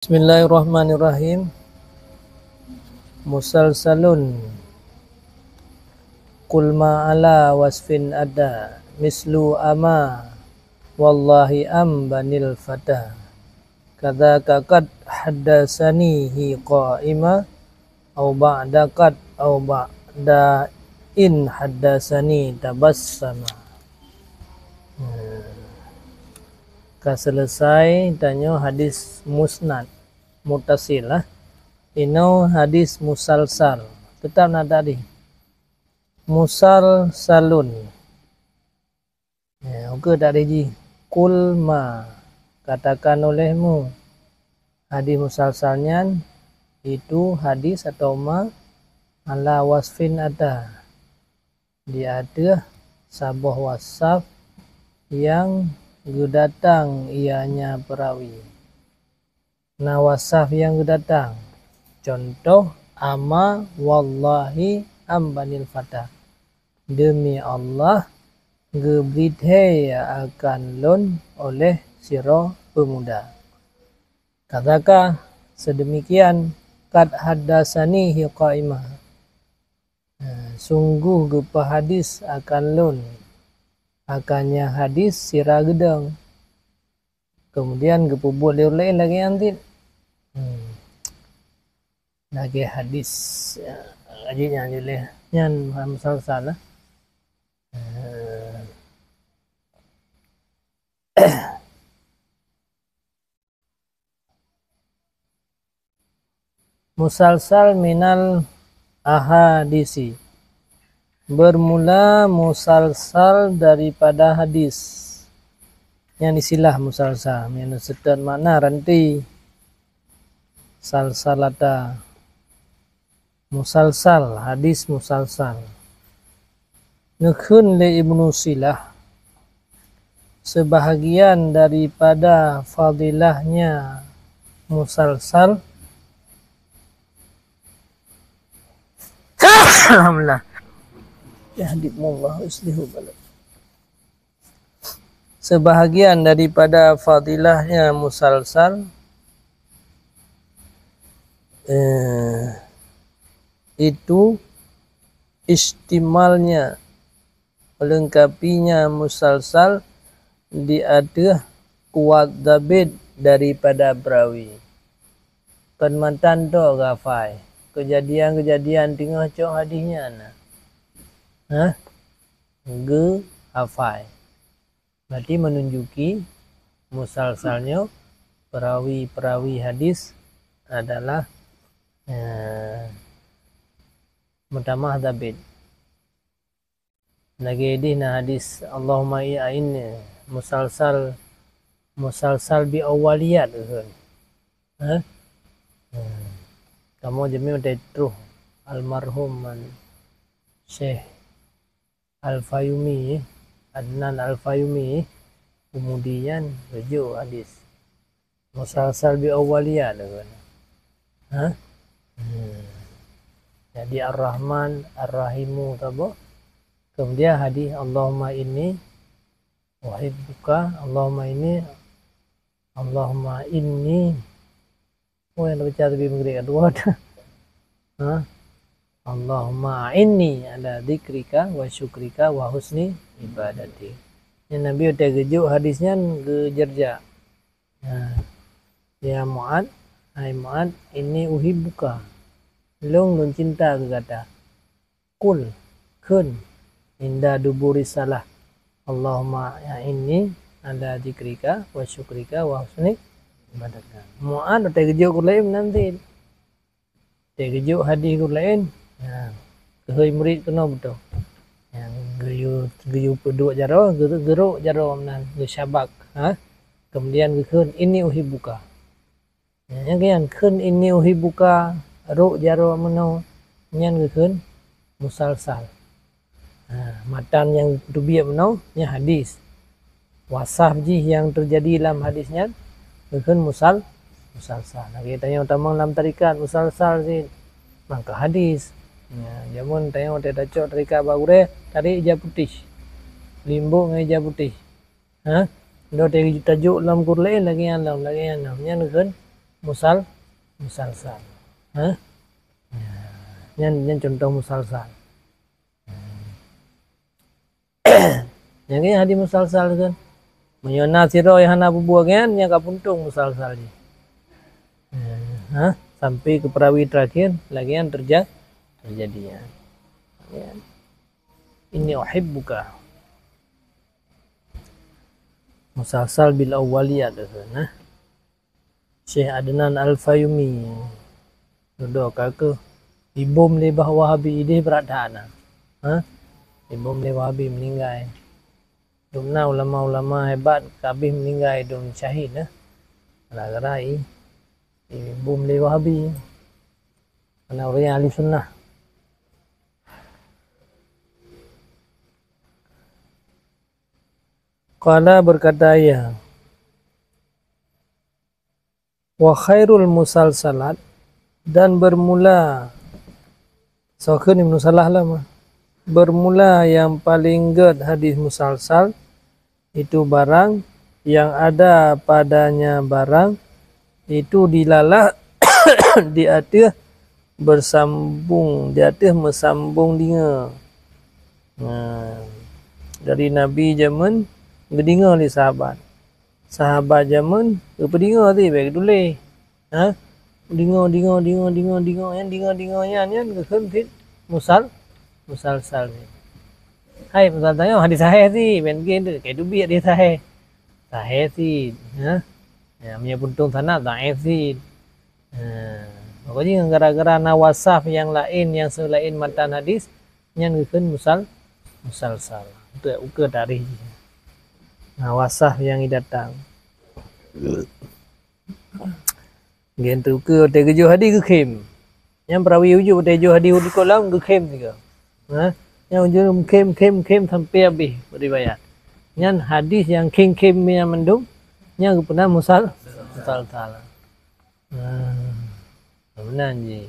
Bismillahirrahmanirrahim. Musalsalun Qul ma ala wasfin ada mislu ama wallahi am banil fata kadzaka qad haddasanihi qa'ima au ba'da qad au ba'da in haddasani tabassama. Selesai tanya hadis musnad mutasil lah. Ino hadis musalsal. Tetap nak tadi. Musalsalun. Oke tak ada ji. Kul ma. Katakan olehmu. Hadis musalsalnya itu hadis atau ma ala wasfin ada. Dia ada sabah wasaf yang datang ianya perawi. Nah wasaf yang datang. Contoh ama wallahi ambanil fata. Demi Allah gebridhe akan lon oleh siro pemuda. Katakan sedemikian kad haddasani qaimah. Sungguh gepa hadis akan lon. Akannya hadis sirah gedang. Kemudian gepubut lain lagi nanti. Lagi hadis. Ajinya boleh. Yang musalsal lah. Musalsal minal ahadisi. Bermula musalsal daripada hadis. Yang disilah musalsal. Yang setan makna ranti. Salsalata. Musalsal. Hadis musalsal. Nukhun li Ibnu Silah. Sebahagian daripada fadilahnya musalsal. Alhamdulillah. Yahdimullah islihu balad. Sebahagian daripada fadilahnya musalsal itu istimalnya melengkapinya musalsal diada kuat dabid daripada perawi. Penmantan tu gafai. Kejadian-kejadian tengah cok hadisnya nah. Ge hafai. Berarti menunjuki musalsalnya perawi-perawi hadis adalah mutamah dabid. Lagi di hadis Allahumma i'in musalsal bi awaliyat kan. Kamu jemi udah terus almarhum Syekh Al-Fayumi, Adnan Al-Fayumi, kemudian rujuk hadis musalsal bi awaliyat kan. Jadi Ar-Rahman Ar-Rahimu tabo. Kemudian hadis Allahumma inni uhibbuka, Allahumma inni yang baca lebih mengerti kedua. Allahumma inni ala dzikrika wa syukrika wa husni ibadati. Yang Nabi udah gejuk hadisnya gejerja. Ya Mu'ad, hai Mu'ad, ini uhibbuka. Lung cinta ke kata. Kul, kun, inda duburi salah. Allahumma ya inni ala dzikrika wa syukrika wa husni ibadati. Mu'ad udah gejuk lain nanti. Udah gejuk hadis lain. Kehoi murid kena betul. Yang geyu peduk jaro, geruk jaro menan, gesyabak. Kemudian gekun ini uhibuka. Yang kan kun ini uhibuka, ruk jaro meno, yang gekun musalsal. Matan yang tubiak meno, yang hadis. Wasaf ji yang terjadi dalam hadisnya, gekun musalsal. Lagi tanya utama dalam tarikat musalsal sih, maka hadis. Jamun tengok ada cok terikat baure tarik hijab putih. Limbo dengan hijab putih. Do tajuk dalam Quran lagi yang kan musalsal. Ha? Yang contoh musalsal. Yang ini hadis musalsal kan. Menyona siro yang hana bubuh kan yang kapuntung musalsal ni. Sampai ke perawi terakhir lagi yang terjadinya. Ya. Ini uhibbuka. Musalsal bil awwaliyat kan. Syekh Adnan Al-Fayumi. Sudah kakak ibum lebah Wahabi ini beradana. Ibum lebah Wahabi meninggal. Dumna ulama-ulama hebat kabih meninggal dum syahid gara-gara ibum lebah Wahabi. Karena orang ahli sunnah. Qala berkata ya. Wa khairul musalsalat dan bermula Sokun Ibnu Salah lah mah. Bermula yang paling ged hadis musalsal itu barang yang ada padanya barang itu dilalah di atas bersambung di atas mesambung dia. Dari Nabi zaman gedinga li sahabat. Sahabat zaman pedinga ti baik dule. Dingo yang keun fit musalsal ni. Hai pasal tanya hadis sahih si ben gen kayak dubi dia sahih. Sahih si, ya punya puntung sana dhaif si. Pokoknya gara-gara nawasaf yang lain yang selain matan hadis yang keun musalsal. Itu ukur tarikh. Nawasaf yang datang. Gitu ke hotel keju hadis ke khem. Yang perawi ujuk hotel keju hadis di kolam ke khem juga. Yang ujuk khem sampai habis beribayat. Yang hadis yang khem yang mendung yang pernah musal. Benar je.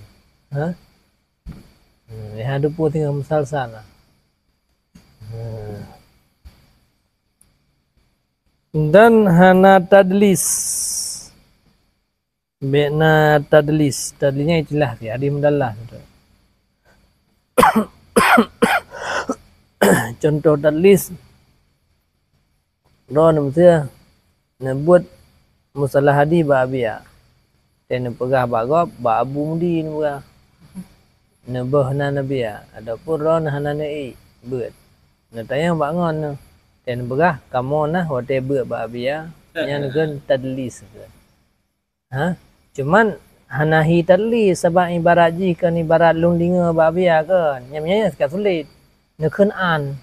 Ya ada pun tinggal musal salah. Dan hana tadlis. Bena tadlisnya itulah dia hadis mudallas. Contoh tadlis ron mesti buat musalah hadis ba abia. Dan pegah bagop ba abu mudi ni pegah. Nebah na nabia. Adapun ron hana nei buat. Na tayang ba ngon. Dan pegah kamu nah hotel buat ba abia yang kan tadlis. Cuman hanahi tadlis sebab ibarat jika ibarat lung linga ba abia kan. Nyamnya sekat sulit. Nekeun an.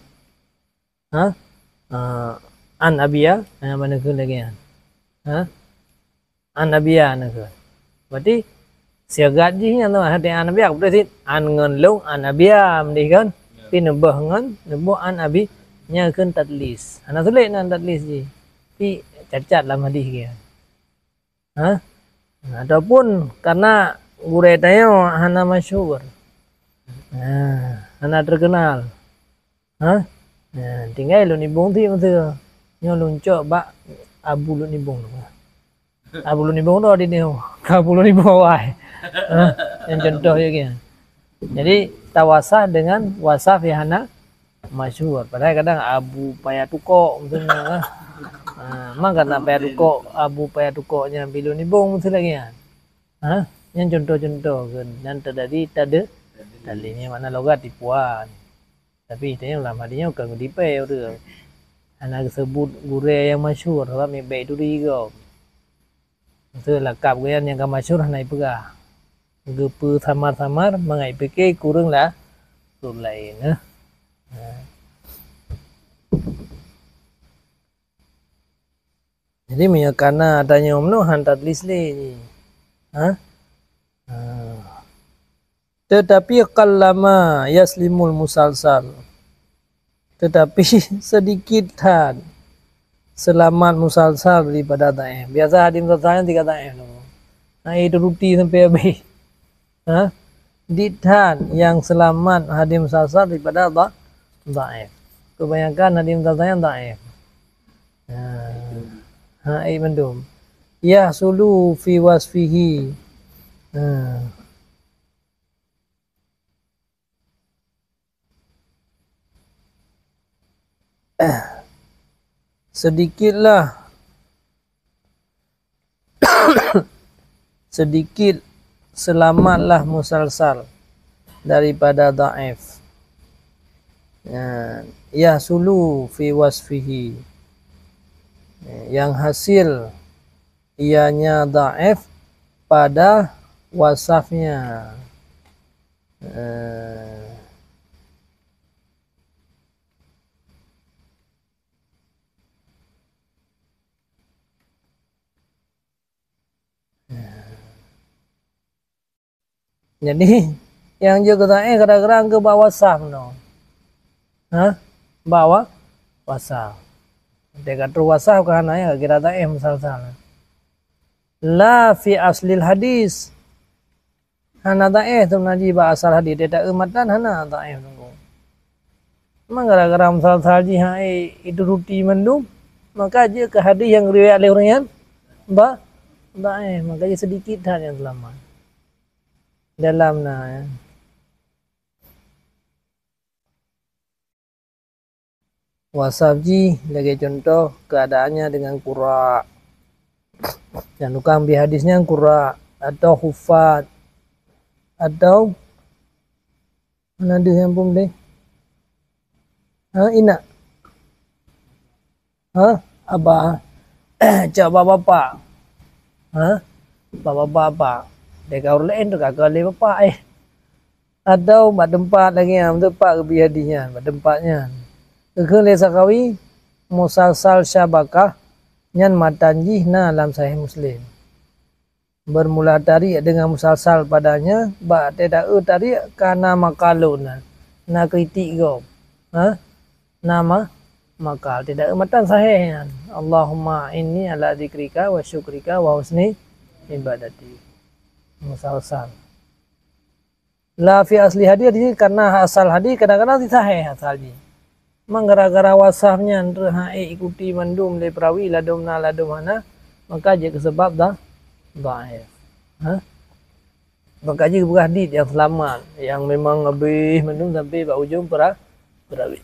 An abia mana keun lagi an. An abia nekeun. Berarti siagat jinya tu hati an abia berarti an ngan lung an abia mendih kan. Pi nebah ngan nebah an abi nya keun tadlis. Ana sulit nan tadlis ji. Pi cacat dalam hadis dia. Ataupun karena gure tayo hana masyhur. Hana terkenal. Tinggal lu nibung ti betul. Nyo luncok bak abu lu nibung. Abu lu nibung tu di neo. Abu lu nibung wai. Yang contoh je kan. Jadi tawasah dengan wasaf yang hana masyhur. Padahal kadang abu payah tukok misalnya. Mang karena payah tukok, abu payah tukoknya bilu nibung mesti lagi kan. Yang contoh-contoh kan. Yang terjadi tadi mana logat tipuan. Tapi itu dalam hadinya bukan dipai orang. Anak sebut gure yang masyhur sebab mi baik tu juga. Itu lakap kan yang masyhur hanai pegah. Gepu samar-samar mangai peke kurang lah tu lain. Jadi karena adanya umno hantar list ni. Tetapi qallama yaslimul musalsal. Tetapi sedikit selamat musalsal daripada dhaif. Biasa hadis musalsal 3 dhaif. Itu ruti sampai habis. Dithan yang selamat hadis musalsal daripada dhaif. Kebanyakan hadis musalsal yang dhaif. Mendum. yahsulu fi wasfihi. sedikit selamatlah musalsal daripada dhaif. Yahsulu fi wasfihi, yang hasil ianya dhaif pada wasafnya. Jadi yang juga dhaif kadang-kadang ke bawah wasaf no. Bawah wasaf. Dia kata wasaf kerana ya kira dhaif musalsal. La fi aslil hadis. Hana dhaif tu naji ba asal hadis dia tak matan hana dhaif tunggu. Memang gara-gara musalsal ji itu ruti mendum, maka je ke hadis yang riwayat oleh orang yang dhaif, maka je sedikit hal yang selamat. Dalam wasaf ji lagi contoh keadaannya dengan qura. Yang tukang bi hadisnya qura atau hufat atau mana ada yang pun deh. Ina. Abah. Cak bapak. Bapak apa? Dia kau lain tu kakak le bapak Atau mak tempat lagi yang tempat ke bi hadisnya, mak tempatnya. Ke le sakawi musalsal syabakah nyan matanjih dalam sahih Muslim. Bermula tarik dengan musalsal padanya, ba tidak tarik karena makalun na kritik go. Nama makal tidak matan sahih. Allahumma inni ala dzikrika wa syukrika wa husni ibadati. Musalsal. La fi asli hadis ini karena asal hadis kadang-kadang sahih asalnya. Memang gara-gara wasafnya ikuti mandum le perawi ladum mana, maka je sebab dhaif. Maka je hadis yang selamat, yang memang lebih mandum sampai ke ujung perawi.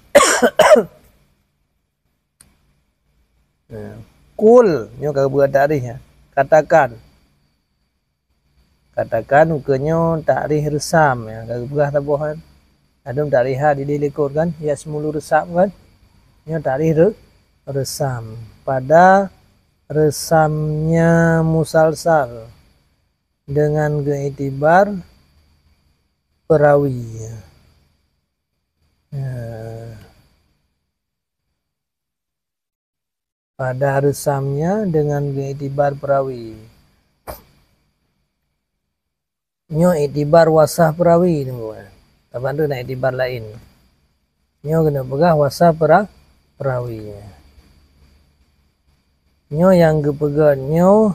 Kul nyo kagak buat tarikh katakan ukenyo takrih resam ya kagak buat tabohan. Adum tariha di dilekor kan, ya semulu resam kan. Nyo takrih resam. Pada resamnya musalsal dengan keitibar perawi. Pada resamnya dengan keitibar perawi. Nyo itibar wasah perawi tu. Taban tu nak itibar lain. Nyo kena pegah wasah perawi. Nyo yang kepegang nyo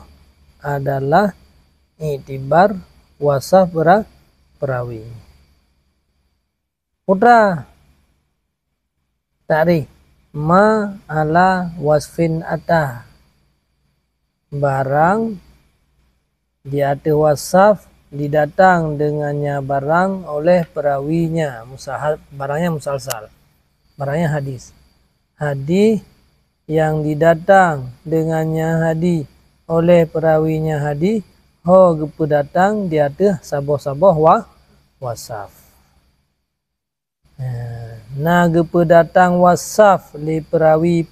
adalah itibar wasah perawi. Putra takrih ma ala wasfin atah, barang di atas wasaf didatang dengannya barang oleh perawinya, barangnya musalsal, barangnya hadis yang didatang dengannya hadis oleh perawinya hadis datang di atas saboh-saboh wasaf. Na gepedatang wasaf li perawi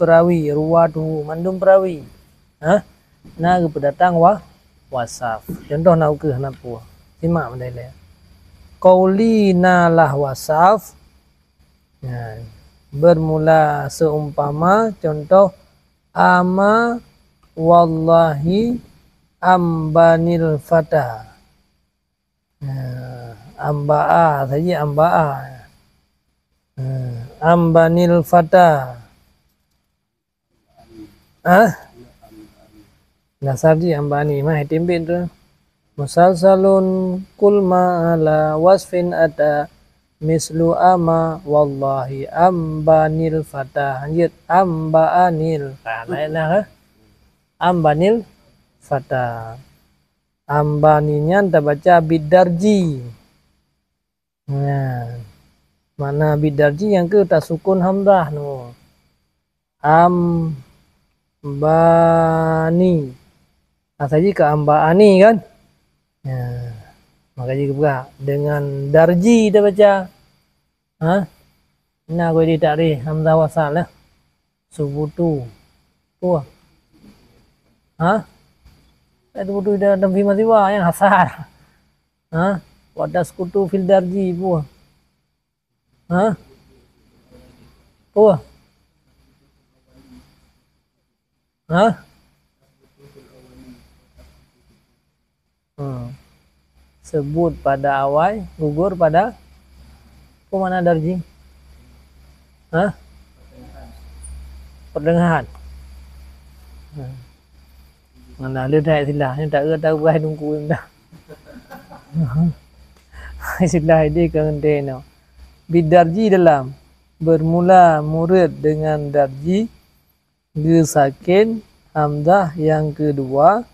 ruwatuhu mandum perawi. Na gepedatang wasaf. Contoh nak ke napu. Simak mandai. Qaulina lah wasaf. Bermula seumpama contoh ama wallahi ambanil fata. Ambaa saja ambaa. Ambanil fata. Nasab di ambani mah timbin tu. Musalsalun kul ma ala wasfin ata mislu ama wallahi ambanil fata. Lanjut ambaanil. Lainlah ambanil fata. Ambaninya kita baca bidarji. Nah, mana bidarji yang ke tak sukun hamzah no. Ambani. Asalnya ke ambaani kan? Ya. Makanya juga dengan darji kita baca. Hah? Nah, gue ditarik hamzah wasal lah. Subutu. Wah. Hah? Itu butuh dalam firman siwa yang hasar. Hah? Wadas kutu fil darji buah. Hah? Buah. Hah? Sebut pada awal, gugur pada mana darji? Hah? Pertengahan. Mana lihat silah, ni tak tahu buat nunggu dah. Silah ini kenteno. Bidarji dalam bermula murid dengan darji, ge sakin hamzah yang kedua,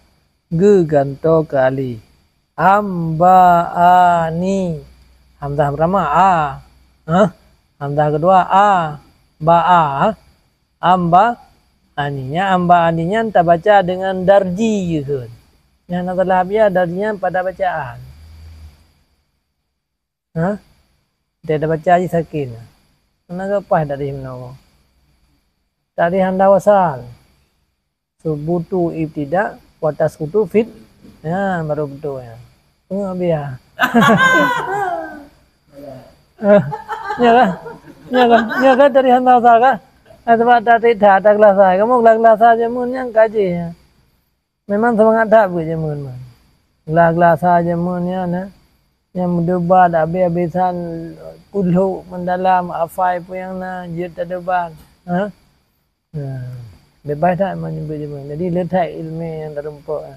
ge ganto kali. Ambaani. Hamzah pertama a. Hamzah kedua a. Ba. Aninya kita baca dengan darji gitu. Yang nak biar darjinya pada bacaan. Dia ada baca aja sakin. Kenapa apa dari menawa? Dari handa wasal. Subutu ibtidak, watas kutu fit. Ya, baru betul ya. Biar. Ya kan dari handa wasal kan? Sebab tak kelas saya. Kamu kelas saja mun yang kaji ya. Memang semangat tak bu jamun man. Kelas saja mun ya na. Yang mendebat habis-habisan puluh mendalam afai pun yang na juta debat. Bebas tak menyebut jamun. Jadi letak ilmu yang terempuk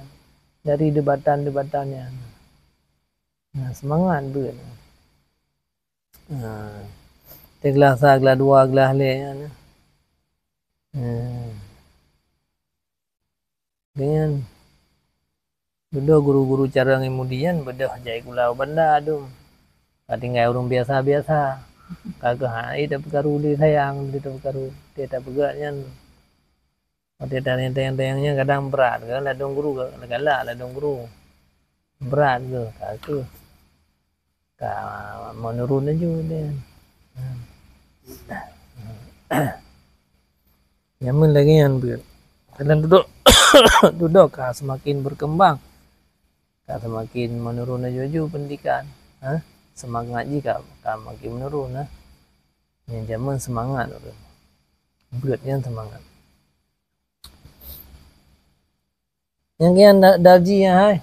dari debatan-debatannya. Nah, semangat bu. Kelas 1, kelas 2, kelas lain. Dengan bedah guru-guru cara ngemudian bedah jai kulau benda adum. Tinggal orang biasa-biasa. Kagak hai tak perkaru dia sayang dia tak perkaru dia tak pegaknya. Dia tayang-tayangnya kadang berat kan ladong guru galak ladong guru. Berat ke kagak. Ka menurun aja dia. Nyaman lagi yang ber. Dalam duduk semakin berkembang, semakin menurun aja pendidikan. Semangat jika makin menurun. Yang zaman semangat, beratnya semangat. Yang kian darji ya,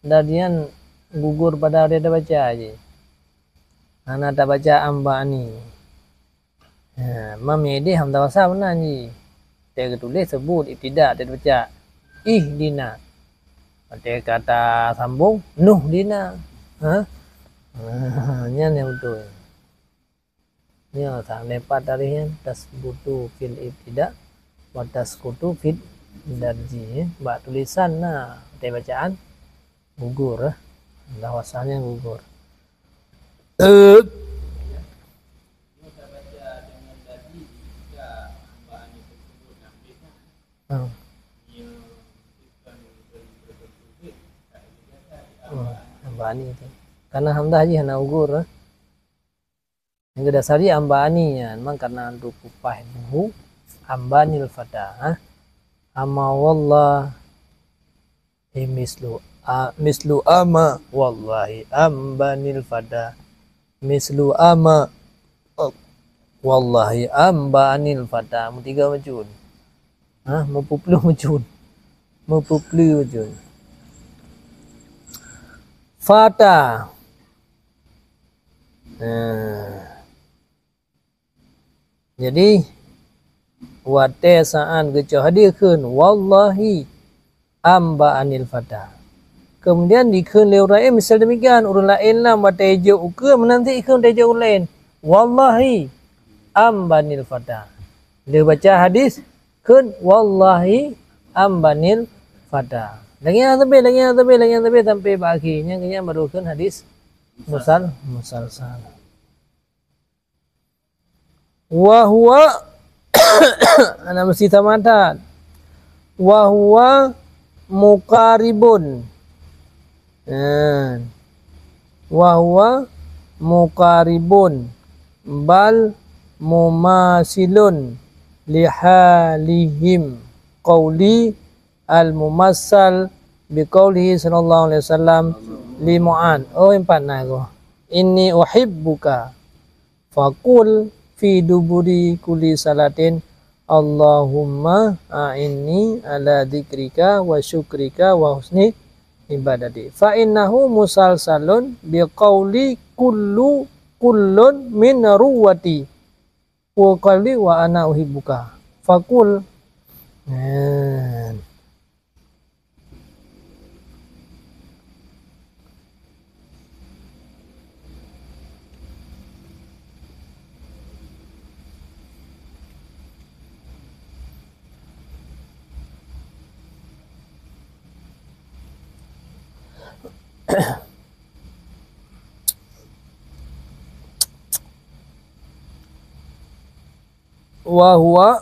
darjian gugur pada dia dah baca aja. Anak tak baca ambani. Mami dia hamzah wasal mana ni? Dia tulis sebut ibtidak dia baca ihdina. Dia kata sambung nuh dina. Yang betul. Ni tak lepas tarian tasbutu fil ibtidak wa tasqutu fil darji. Bak tulisan nah dia bacaan gugur hamzah wasalnya gugur. Ambani itu. Karena hamzah aja hana ugur. Yang dasari ambani ya, memang karena untuk upah buhu ambanil fata. Ama wallah mislu ama wallahi ambanil fata. Mislu ama wallahi ambanil fata. Tiga macun. Mempuplu macun. Mempuplu macun. Fata. Jadi wate saan gecoh hadirkan wallahi amba anil fata. Kemudian dikeun leurai misal demikian urang lain lah wate je ukeun menanti ikeun teje lain wallahi amba anil fata. Dia baca hadis keun wallahi amba anil fata. Lagi yang tapi sampai akhirnya kayaknya merupakan hadis musalsal. Wa huwa ana mesti tamatan. Wa huwa muqaribun. Wa huwa muqaribun bal mumasilun lihalihim qawli al-mumassal biqaulihi sallallahu alaihi wasallam li Mu'an. Oh, empat nago. Inni uhibbuka faqul fi duburi kulli salatin Allahumma a'inni ala dzikrika wa syukrika wa husni ibadati. Fa innahu musalsalun biqauli kullun min ruwati wa qali wa ana uhibbuka faqul. Wa huwa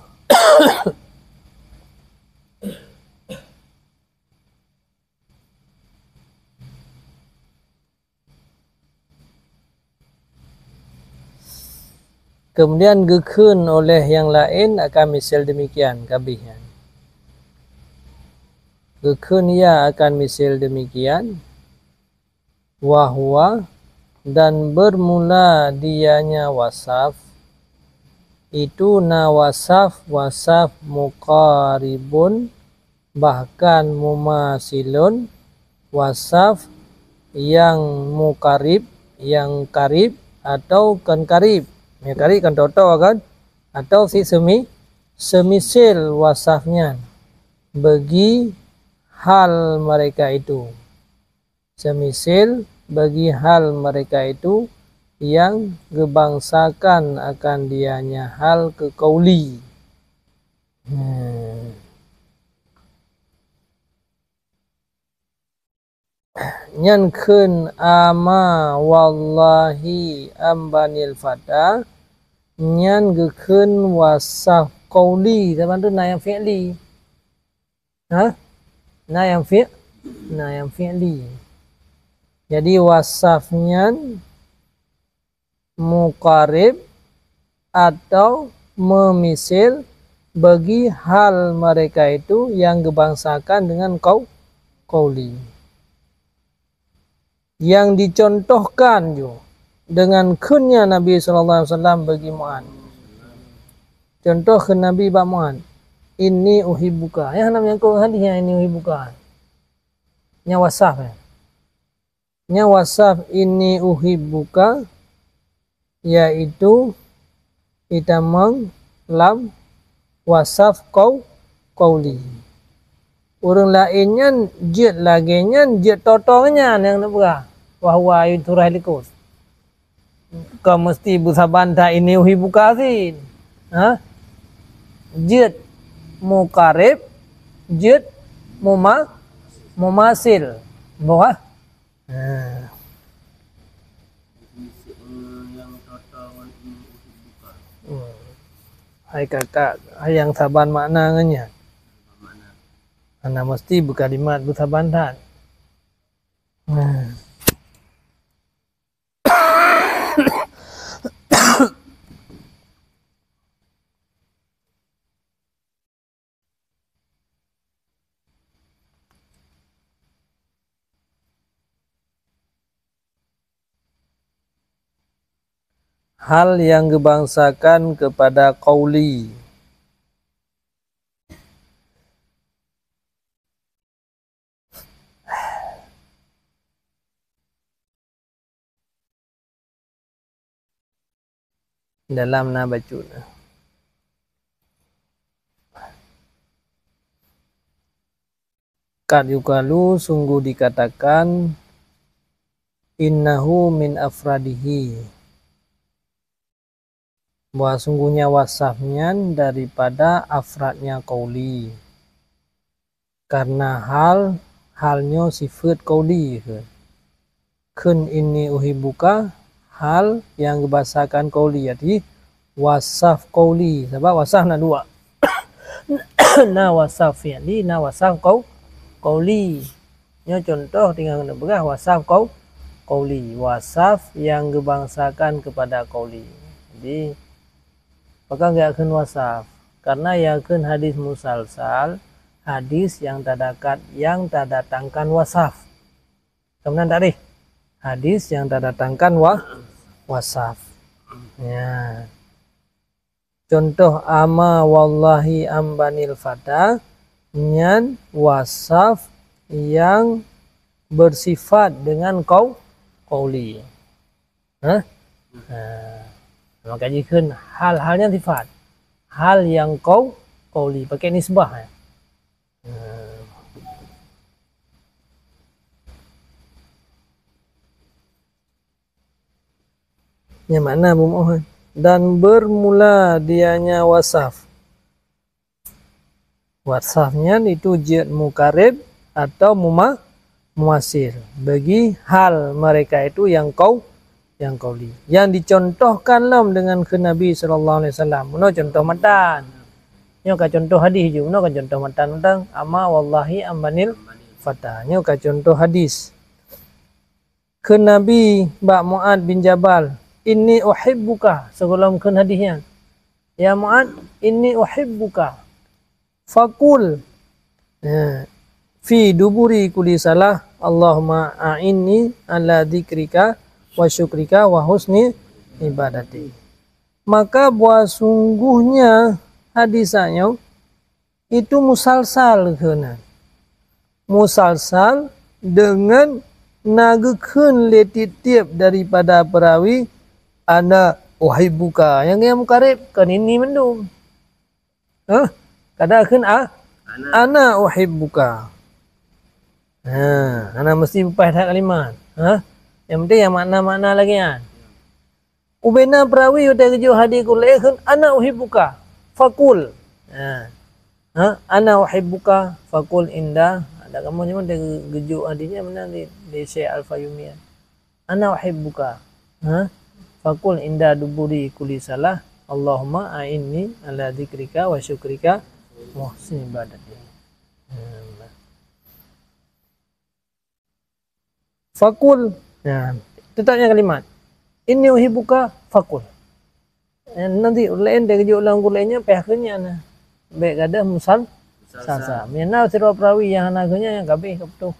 kemudian gekeun oleh yang lain akan misal demikian kabihnya. Gekeun ia akan misal demikian. Wahwa dan bermula dianya wasaf itu wasaf muqaribun bahkan mumasilun wasaf yang muqarib yang karib atau kan karib ya karib kan toto kan atau si semisil wasafnya bagi hal mereka itu semisil bagi hal mereka itu yang gebangsakan akan dianya hal ke kauli. Nyan keun ama wallahi ambanil fata nyan gekeun wasaf kauli zaman tu na yang fi'li. Na yang fi'li. Jadi wasafnya muqarib atau memisil bagi hal mereka itu yang gebangsakan dengan qauli. Yang dicontohkan juga dengan kunnya Nabi SAW bagi Mu'an. Contoh ke Nabi Pak Mu'an. Inni uhibbuka. Yang namanya kau hadisnya ini uhibbuka. Nya wasaf ya. Nya wasaf inni uhibbuka yaitu kita lam wasaf qauli. Urang lainnya jet laginya jet totongnya yang nampak wahwa turah likut. Kau mesti busabanta ini uhibbuka sih. Jet muqarib jet mumasil bahwa hai kakak yang saban maknanya ana mesti berkalimat bersabantan hal yang gebangsakan kepada qauli. Dalam na bacuna. Kad yukalu sungguh dikatakan innahu min afradihi. Bahwa sungguhnya wasafnya daripada afradnya qauli. Karena halnya sifat qauli kun inni uhibbuka hal yang dibahasakan qauli jadi wasaf qauli sebab wasaf nak dua na wasaf fi'li na wasaf qauli nya contoh tinggal kena berah wasaf qauli wasaf yang dibangsakan kepada qauli jadi maka enggak akan wasaf karena ya akan hadis musalsal hadis yang terdatangkan wasaf kemudian tadi hadis yang terdatangkan wasaf ya contoh ama wallahi ambanil fata nyan wasaf yang bersifat dengan qauli maka jika hal-halnya sifat hal yang qauli pakai nisbah ya. Yang mana Bu Muhammad dan bermula dianya wasaf wasafnya itu jid mukarib atau muasir bagi hal mereka itu yang qauli yang dicontohkan dengan ke Nabi sallallahu alaihi wasallam no contoh matan nyo ka contoh hadis ju no ka contoh matan tentang ama wallahi ambanil fata nyo ka contoh hadis ke Nabi Mbak Muad bin Jabal inni uhibbuka sebelum ke hadisnya ya Muad inni uhibbuka faqul fi duburi kulli salah Allahumma a'inni ala dzikrika wa syukrika wa husni ibadati maka buat sungguhnya hadisnya itu musalsal kena musalsal dengan nagekeun letitiep daripada perawi ana uhibbuka yang mukarib kan ini mendung kadakeun ana uhibbuka ana mesti berpahit kalimat yang penting yang makna-makna lagi kan ubena perawi udah keju hadis kuleun ana uhibbuka faqul ana uhibbuka faqul indah ada kamu cuma dia gejuk hadisnya mana di Syekh Al-Fayumi ana uhibbuka faqul inda duburi kulli salah Allahumma a'inni ala dzikrika wa syukrika wa husni ibadati faqul tetapnya kalimat inni uhibbuka faqul nanti lain dia kejuk ulang lainnya pihaknya nah baik ada musal salsa mina sira perawi yang anaknya yang kabeh betul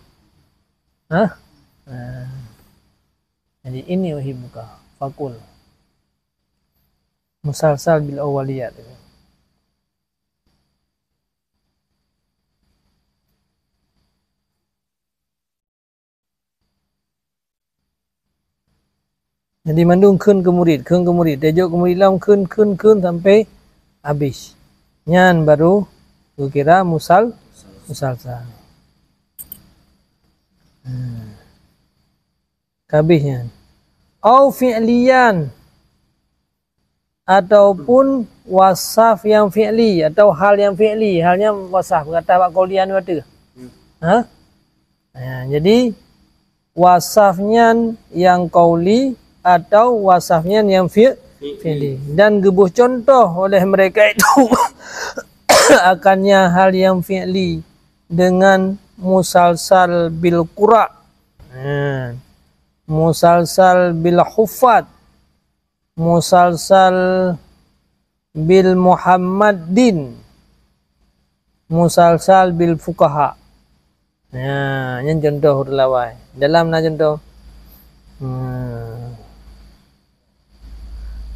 jadi ini uhibbuka faqul musalsal bil awaliyat jadi mandung keun ke murid dejuk ke murid lam keun sampai habis nyan baru kira musalsal habisnya au fi'liyan ataupun wasaf yang fi'li atau hal yang fi'li halnya wasaf kata Pak Qaulian waktu jadi wasafnya yang qauli atau wasafnya yang fi'li dan gebuh contoh oleh mereka itu akannya hal yang fi'li dengan musalsal bil qura musalsal bil huffat musalsal bil muhammadin musalsal bil fuqaha yang contoh lawai dalam na contoh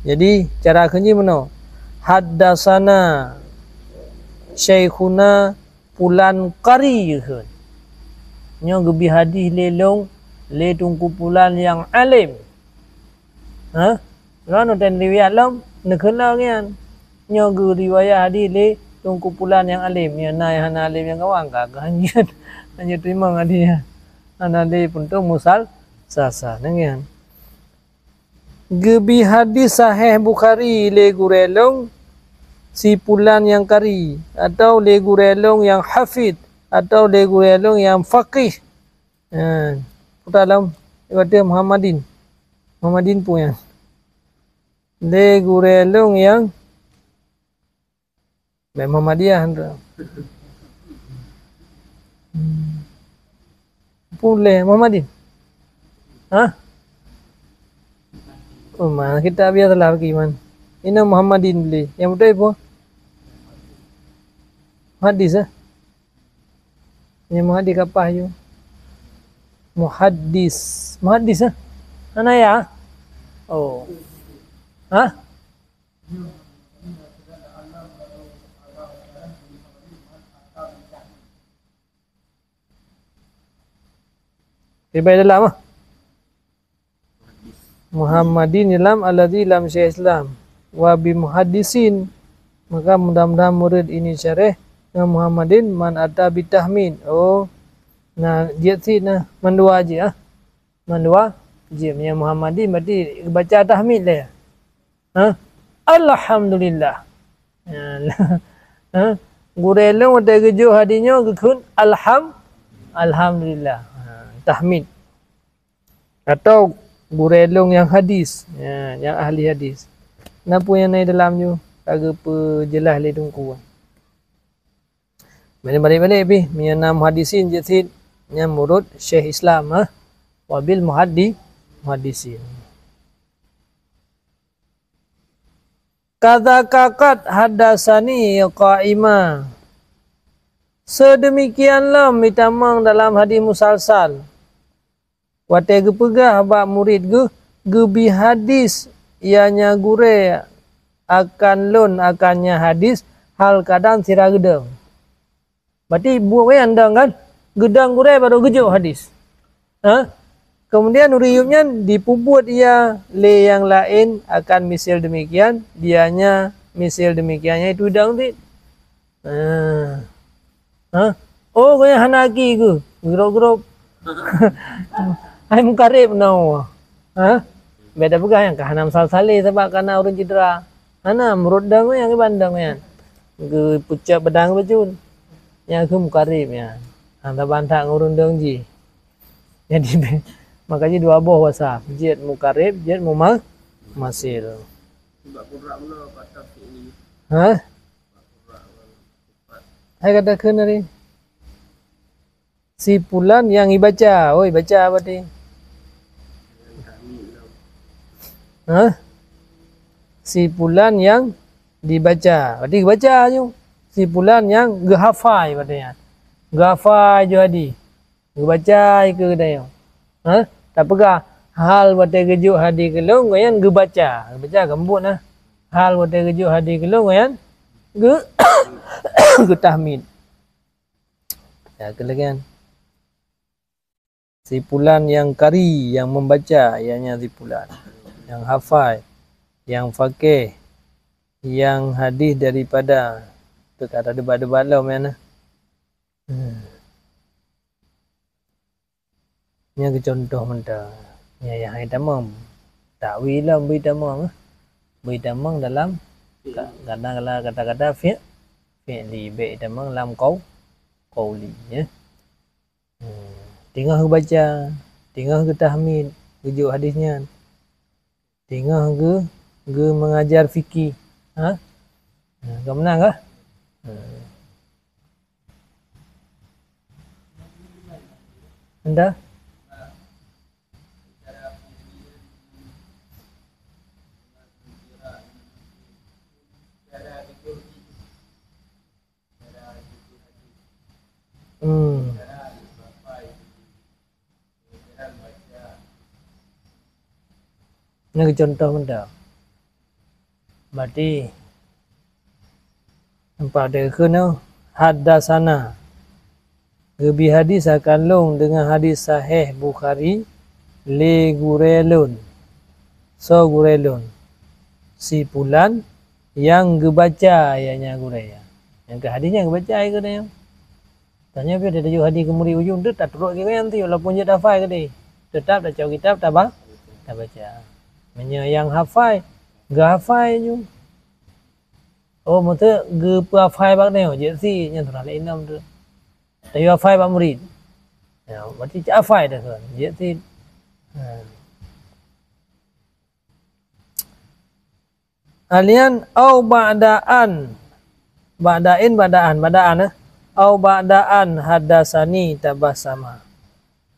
jadi cara kunci mana haddasana syekhuna pulan qari nyo gebi hadis lelong le tungku pulan yang alim Rano dan riwayat lam nekelau kan nyo ge riwayat hadis le tungku pulan yang alim ya na alim yang kawang kagak hanya terima hadisnya ana le pun tu musal sasa dengan gebi hadis sahih Bukhari le gurelong si pulan yang kari atau le gurelong yang hafid atau le guru long yang faqih. Dalam kata Muhammadin punya. Le guru long yang Muhammadiyah boleh Muhammadin. Oh, mana kita biar telah pergi man. Ini Muhammadin boleh. Yang betul apa? Hadis Ini muhaddis apa you? Muhaddis Mana ya? Oh. Ribai dalam Muhammadin dalam alladzi lam syai Islam wa bi muhaddisin, maka mudah-mudahan murid ini syarah dengan Muhammadin man ata bitahmin. Oh, nah dia sih nah mandua aja mandua je punya Muhammadin berarti baca tahmid lah. Alhamdulillah. Gurelong ada keju hadinya kekun alhamdulillah. Tahmid. Atau gurelong yang hadis, yang ahli hadis. Napa yang naik dalamnya? Agak perjelas le tungku. Balik-balik bi, menyenam hadisin jasid yang murud Syekh Islam wabil muhaddisin. Kata kakat hadasani qaima. Sedemikianlah mitamang dalam hadis musalsal. Wate gepegah bak murid gebi hadis ianya gure akan lon akannya hadis hal kadang sira gedang. Berarti buat andang kan? Gedang gure baru gejuk hadis. Kemudian riuyupnya dipuput ia le yang lain akan misil demikian, dianya misil demikiannya itu udang ti. Oh, kau yang hanaki ke? Gerok-gerok. Hai mukarib nau. Beda pegah yang kahanam sal-sali sebab karena orang cedera. Hana merut dang yang bandang yang. Ke pucak bedang bejun. Yang ke mukarib ya. Anta bantang urun dang ji. Jadi makanya dua buah wasaf. Jet mukarib, jet mumal masil. Sebab qurra pula patah ini. Hai katakan hari. Si pulan yang ibaca. Oi baca apa ni? Si pulan yang dibaca. Berarti baca je. Si pulan yang gehafai katanya. Gehafai je hadi. Gebaca ke dia. Tak pegah hal wate gejuk hadi kelong goyan gebaca. Gebaca gembut nah. Hal wate gejuk hadi kelong goyan tahmid. Ya kelegan. Si pulan yang kari yang membaca ianya si pulan. Yang hafal, yang fakih, yang hadis daripada tu kata debat-debat lah mana. Ini contoh mentah. Yang hai tamam. Takwi lah beri tamam. Beri tamam dalam kadang-kadang kata-kata fi'li beri tamam dalam qauli ya. Tengah baca, tengah ke tahmid, rujuk hadisnya. Tengah ke mengajar fikih. Kau menang kah? Anda? Ini contoh benda. Berarti nampak dia kena hadasana. Gebi hadis akan long dengan hadis sahih Bukhari li gurelun. So gurelun. Si pulan yang gebaca ianya guraya. Yang ke hadisnya gebaca ke dia. Tanya dia ada juga hadis kemuri ujung tu tak turut ke nanti walaupun dia hafal ke dia. Tetap dah cakap kitab tak baca. Yang hafal, gak hafal je. Oh, maksudnya gak hafal bak ni, je si yang tu lain nama tu. Tapi afai pak murid. Ya, berarti cak afai dah kan. Dia ti alian au ba'daan. Badaan au ba'daan hadasani tabassama.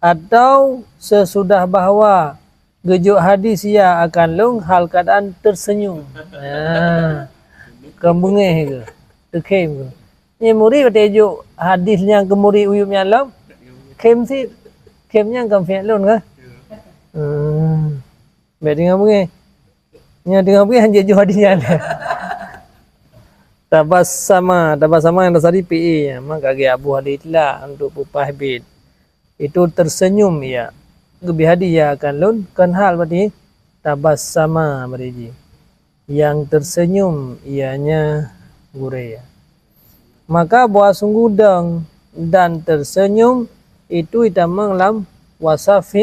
Atau sesudah bahwa gejuk hadis ia akan lung hal keadaan tersenyum. Kembengeh ke, terkem ke. Ni muri betejuk hadisnya ke muri uyupnya lam. Kem si, kemnya kam fi'l lun ke. Baik dengar bunyi. Nya dengar bunyi hanya ju hadisnya ada. Tabassama yang tadi PE maka ge Abu Haditlah untuk pupah bid. Itu tersenyum ya. Gebi hadiah akan lun kan hal berarti tabassama beriji. Yang tersenyum ianya gure ya. Maka buah sungguh dan tersenyum itu itamang lam wasaf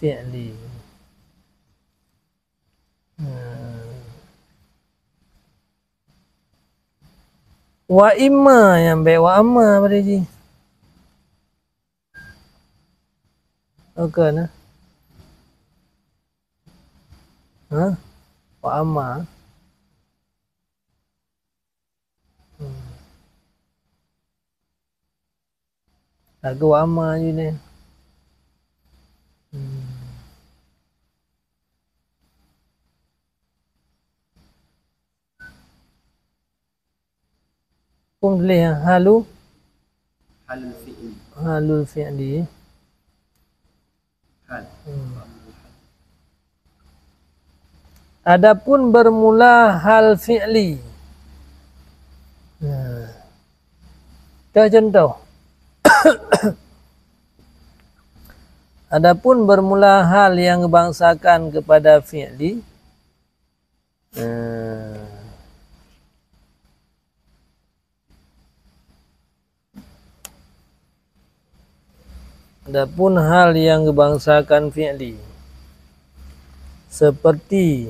fi'li. Wa imma yang baik wa amma beriji. Okey nah. Wa amma. Lagu wa amma je ni. Pun boleh halul fi'li. Adapun bermula hal fi'li. Contoh. Adapun bermula hal yang membangsakan kepada fi'li. Adapun hal yang membangsakan fi'li. Seperti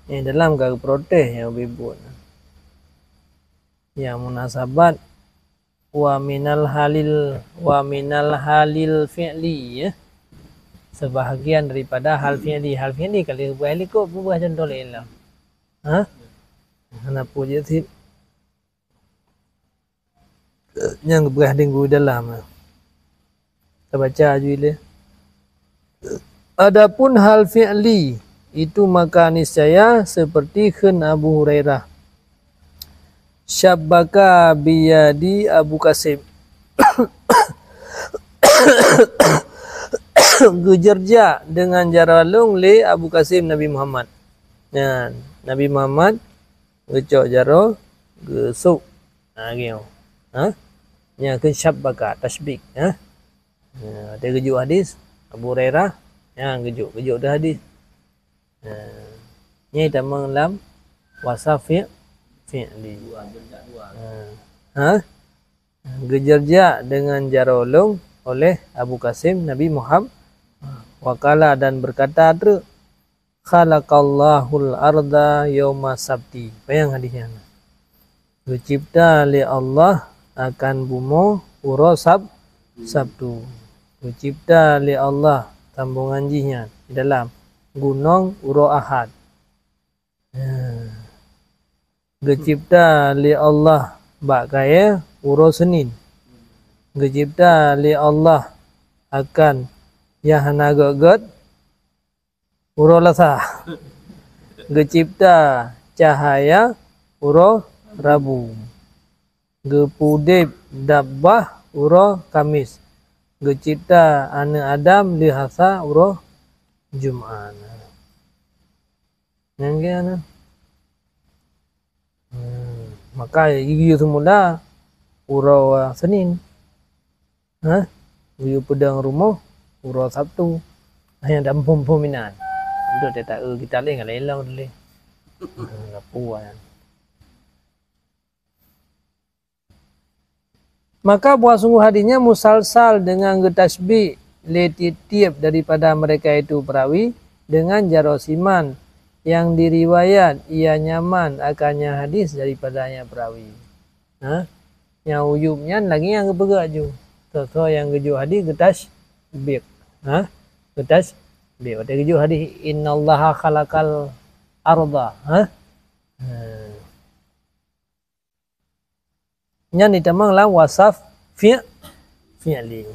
dalam kata protes yang bebut. Yang munasabat wa minal halil fi'li ya. Sebahagian daripada hal fi'li. Hal fi'li kalau buah helikop buah contoh lain lah. Kenapa je sih? Yang buah denggu dalam. Kita baca juga. Adapun hal fi'li itu maka niscaya seperti khen Abu Hurairah. Syabbaka biyadi Abu Qasim. Gejerja dengan jaralung le Abu Qasim Nabi Muhammad. Nabi Muhammad gecok jaro gesuk. Gitu. Nya ke syabbaka tasbik. Ada gejuk hadis Abu Hurairah. Gejuk dah hadis. Nya tamang lam wasaf fi'li. Gejerja dengan jarolong oleh Abu Qasim Nabi Muhammad. Wakala dan berkata khalaqallahul arda yauma sabti. Bayang hadisnya. Dicipta oleh Allah akan bumo uro Sabtu. Dicipta oleh Allah sambungan jihnya di dalam gunung uro Ahad. Dicipta oleh Allah bak kaya uro Senin. Dicipta oleh Allah akan yahna gogot uro Selasa. Dicipta cahaya uro Rabu. Gepudip dabbah uro Kamis. Gecipta ana Adam lihasa uro Jum'an. Yang gana. Maka gigi semula uro Senin. Gigi pedang rumah uro Sabtu. Hanya dampum peminan. Udah dia tak kita lain dengan lelang dulu. Puan. Maka buah sungguh hadinya musalsal dengan getasbih letitiap daripada mereka itu perawi dengan jarosiman yang diriwayat ia nyaman akannya hadis daripadanya perawi. Yang uyubnya lagi yang bergerak ju. So yang keju hadis getas biq. Ha? Getas biq. Ada keju hadis innallaha khalaqal arda. Ha? Yang ditamang lah wasaf fi'li.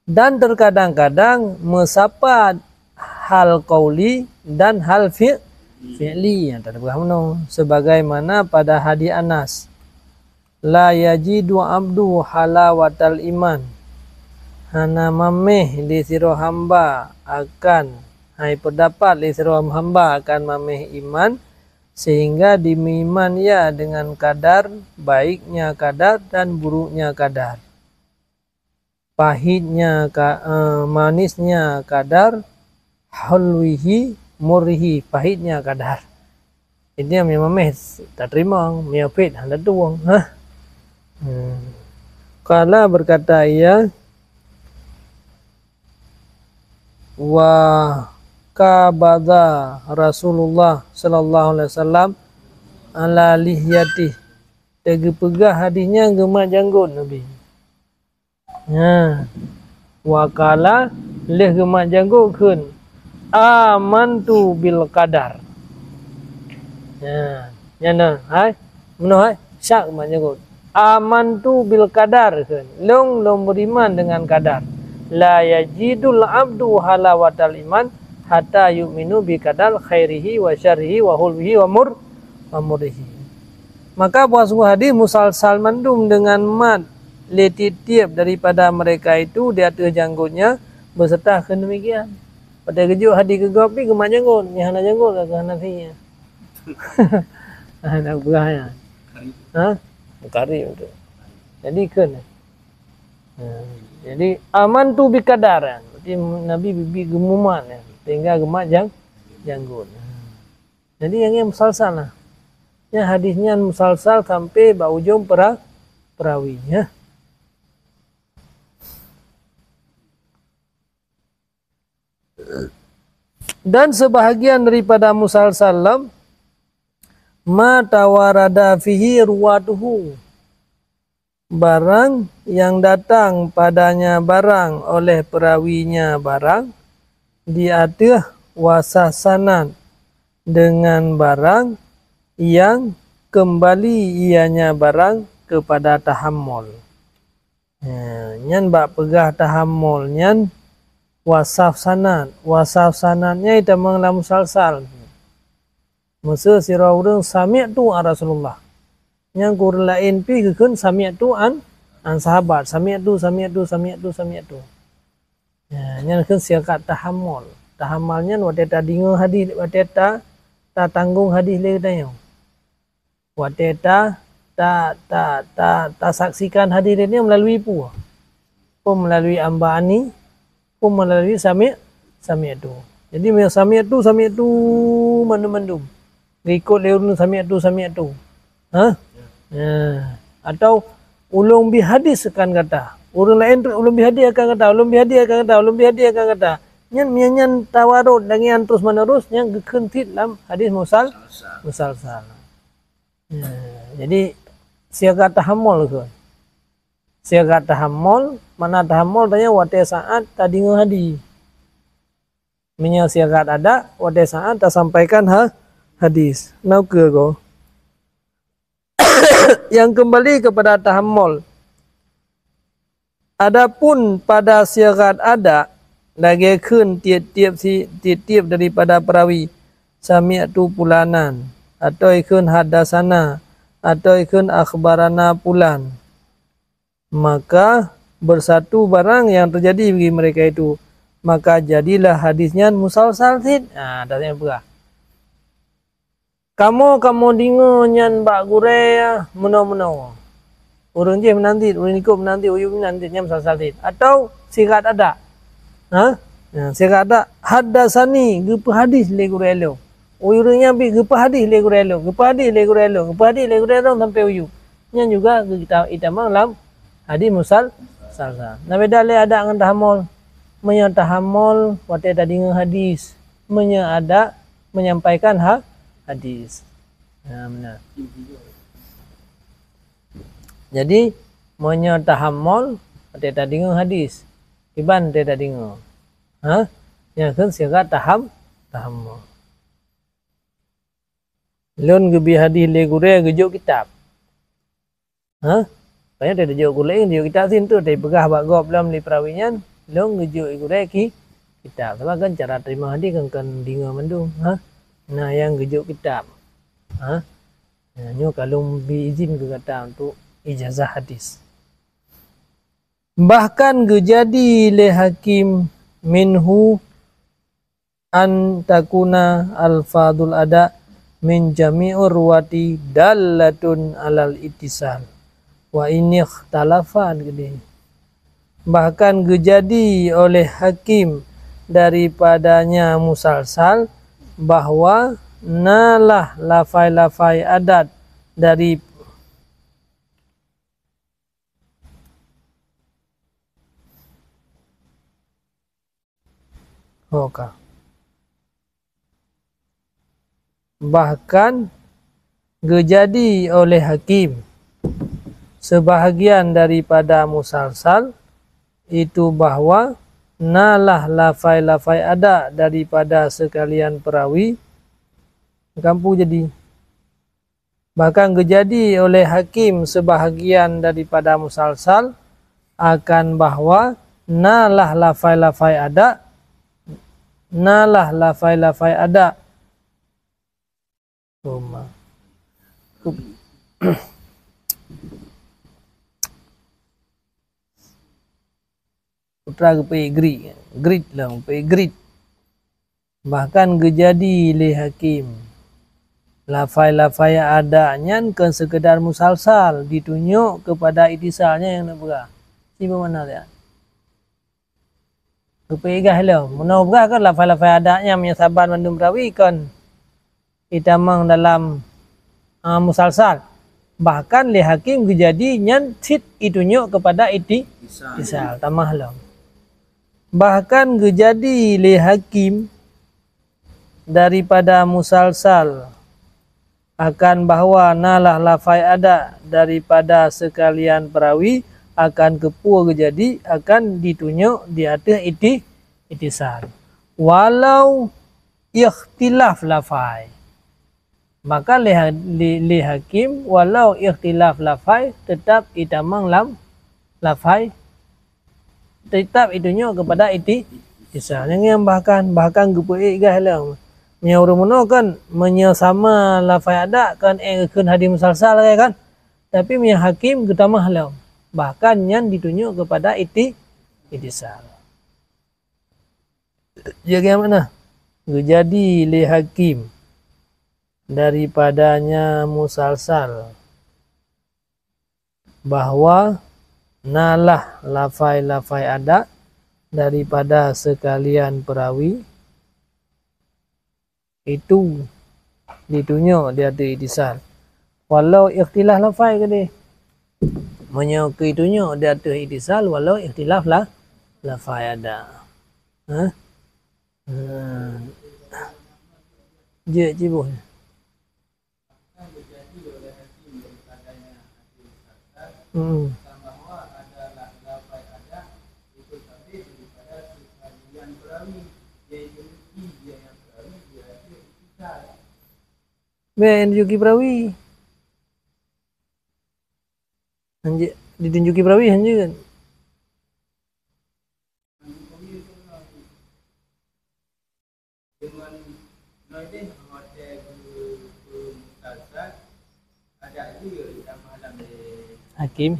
Dan terkadang-kadang mesapa hal qauli dan hal fi'li yang tak berhamno sebagaimana pada hadis Anas la yajidu abdu halawatal iman hana mameh li sira hamba akan hai pendapat li sira hamba akan mameh iman sehingga dimiman ya dengan kadar baiknya kadar dan buruknya kadar, pahitnya manisnya kadar, hulwihi murhi pahitnya kadar. Ini yang memang tak terima, miapit hendak tuang. Kala berkata ia wa kabada Rasulullah sallallahu alaihi wasallam ala lihyati. Tegi pegah hadisnya gemak janggut Nabi. Wakala leh gemak janggut kun amantu bil qadar. Nyana hai meno hai syak gemak janggut amantu bil qadar kun long beriman dengan kadar. La yajidul abdu halawatal iman hatta yu'minu bi qadar khairihi wa syarrihi wa hulwihi wa murrihi. Maka puasku hadis musalsal mandum dengan mat letitiap daripada mereka itu di atas janggutnya berserta kedemikian. Pada kejuk hadis kegap ni gemak janggut, nyahana janggut ke Hanafinya. Nak berahnya. Kari betul. Jadi kan. Jadi aman tu bi kadar. Berarti Nabi bibi gemuman tinggal gemak janggut. Jadi yang musalsal lah. Ya hadisnya musalsal sampai ujung perawinya. Dan sebahagian daripada musalsalam ma tawarada fihi ruwatuhu, barang yang datang padanya barang oleh perawinya barang di atas wasasanan dengan barang yang kembali ianya barang kepada tahammul. Nyan bak pegah tahammul nyan wasaf sanadnya itu mengelam musalsal. Masa sira urang sami'tu Rasulullah. Yang kur lain pi keun sami'tu an sahabat. Sami'tu. Yang keun siakat tahammul. Tahammalnya wateta dinga hadis wateta ta tanggung hadis le dayo. Wateta ta saksikan hadis ini melalui pun melalui ambaani pun melalui sami'tu. Jadi sami'tu mandum. Ikut leurun sami'tu. Atau ulung bi hadis akan kata. Orang lain ulung bi hadis akan kata. Nyan tawarud dengan terus menerus yang kekentit dalam hadis musalsal. Jadi siaga tahammul ke. Siaga tahammul, mana tahammul tanya wate saat tadi hadis. Minya siaga ada wate saat tak sampaikan hadis. Nau ke go. Yang kembali kepada tahammul. Adapun pada siagat ada lagi kun tiap-tiap daripada perawi sami'tu pulanan atau ikun hadasana atau ikun akhbarana pulan, maka bersatu barang yang terjadi bagi mereka itu, maka jadilah hadisnya musalsal tid. Dasarnya berah. Kamu dengar nyan bak guraya meno. Urang je menanti, urang ikut menanti, uyup menanti nyam musalsal tid. Atau sirat ada. Sirat ada hadasani gepa hadis le gurelo. Uyurnya bi gepa hadis le gurelo, sampai uyup. Nyan juga kita itamang lam hadis musalsal. Nah beda le ada dengan tahammul. Menya tahammul wate tadi hadis. Menya ada menyampaikan hadis. Benar. Jadi monyo tahammul teta dengar hadis. Iban teta dengar. Ha? Yang kan siaga tahammul. Lon gebi hadis le gure gejuk kitab. Ha? Payah teta juk gule juk kitab sin tu tei pegah bak gop dalam li perawinyan lon gejuk gure kitab. Sebab kan cara terima hadis kan dengar mendung. Ha? Nah yang gejuk kitab. Ha? Nyo kalau diizin ke kata untuk ijazah hadis. Bahkan jadi le hakim minhu an takuna alfadul ada min jami'ur ruwati dallatun alal ittisal wa ini ikhtalafan gede. Bahkan jadi oleh hakim daripadanya musalsal bahwa nalah lafai-lafai adat dari bahkan jadi oleh hakim sebahagian daripada musalsal itu bahwa nalah lafai-lafai ada daripada sekalian perawi kampung jadi. Bahkan jadi oleh hakim sebahagian daripada musalsal akan bahwa nalah lafai-lafai ada putra ke grid lah grid. Bahkan jadi le hakim lafai-lafai adanya kan sekedar musalsal ditunjuk kepada itisalnya yang nak berah. Si mana dia? Kepegah lah. Mana berah kan lafai-lafai adanya menyasaban mandum perawi kan itamang dalam musalsal. Bahkan le hakim jadi nyan sit ditunjuk kepada itisal tamah lah. Bahkan jadi le hakim daripada musalsal akan bahwa nalah lafai ada daripada sekalian perawi akan kepua jadi akan ditunjuk di atas itisal walau ikhtilaf lafai. Maka li hakim walau ikhtilaf lafai tetap itamang lafai tetap ditunjuk kepada itisal. Yang bahkan kepua gahlah Nyawur mono kan menyesama lafai ada kan kan hadis musalsal kan. Tapi punya hakim ketamah lah. Bahkan yang ditunjuk kepada itisal. Jadi mana? Jadi li hakim daripadanya musalsal bahwa nalah lafai-lafai ada daripada sekalian perawi itu ditunjuk dia ada itisal walau ikhtilaf lafai ke dia menyukai tunjuk dia ada itisal walau ikhtilaf lafai ada. Ha? Je cibuh. Ben ditunjuki perawi. Ditunjuki perawi hanya kan. Hakim.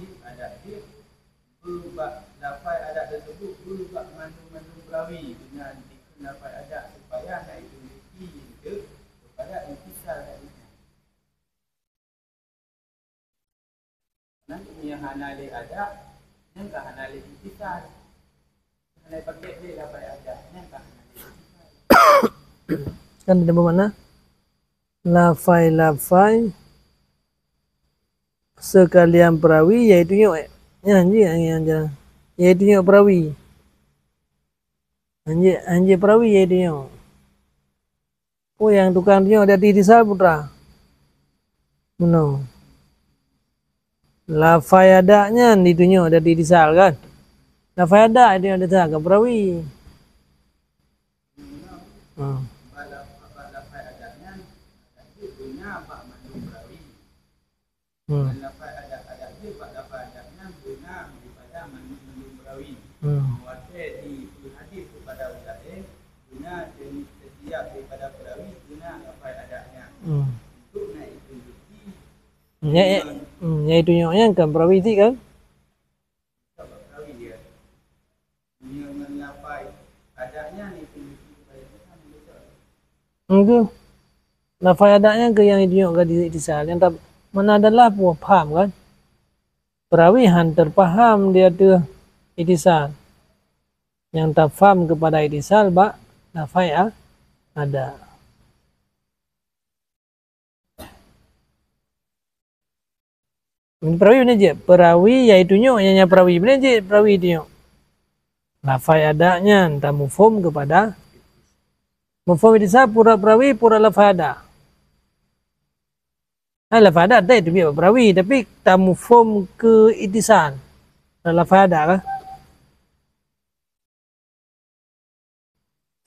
Dapat ada tersebut berubah mandum perawi dengan dapat ada supaya nak ditunjuki kepada intisal tadi. Nanti yang hanali ada, yang tak hanali intisal. Hanali pakai dia dapat ada, yang tak hanali intisal. Kan ada bermakna lafai sekalian perawi iaitu yang iaitu perawi. Anjir perawi iaitu oh yang tukang dia ada di desa putra. No. Lafai adanya ditunjuk dari itisal kan. Lafai ada itu yang ada ke perawi. Hmm. Hmm. Ya itu yang kan perawi itu kan. Itu lafai adanya ke yang itu ke di itisal yang tak mana adalah paham kan. Perawi terpaham dia tuh itisal. Yang tak faham kepada itisal bak lafai ada. Perawi ini je, perawi yaitu yang perawi ini je, perawi itu lafai adanya entah mufhum kepada mufhum itisal pura perawi pura lafai ada. Lafai ada itu biar perawi tapi tak mufhum ke itisal. Lafai ada kah?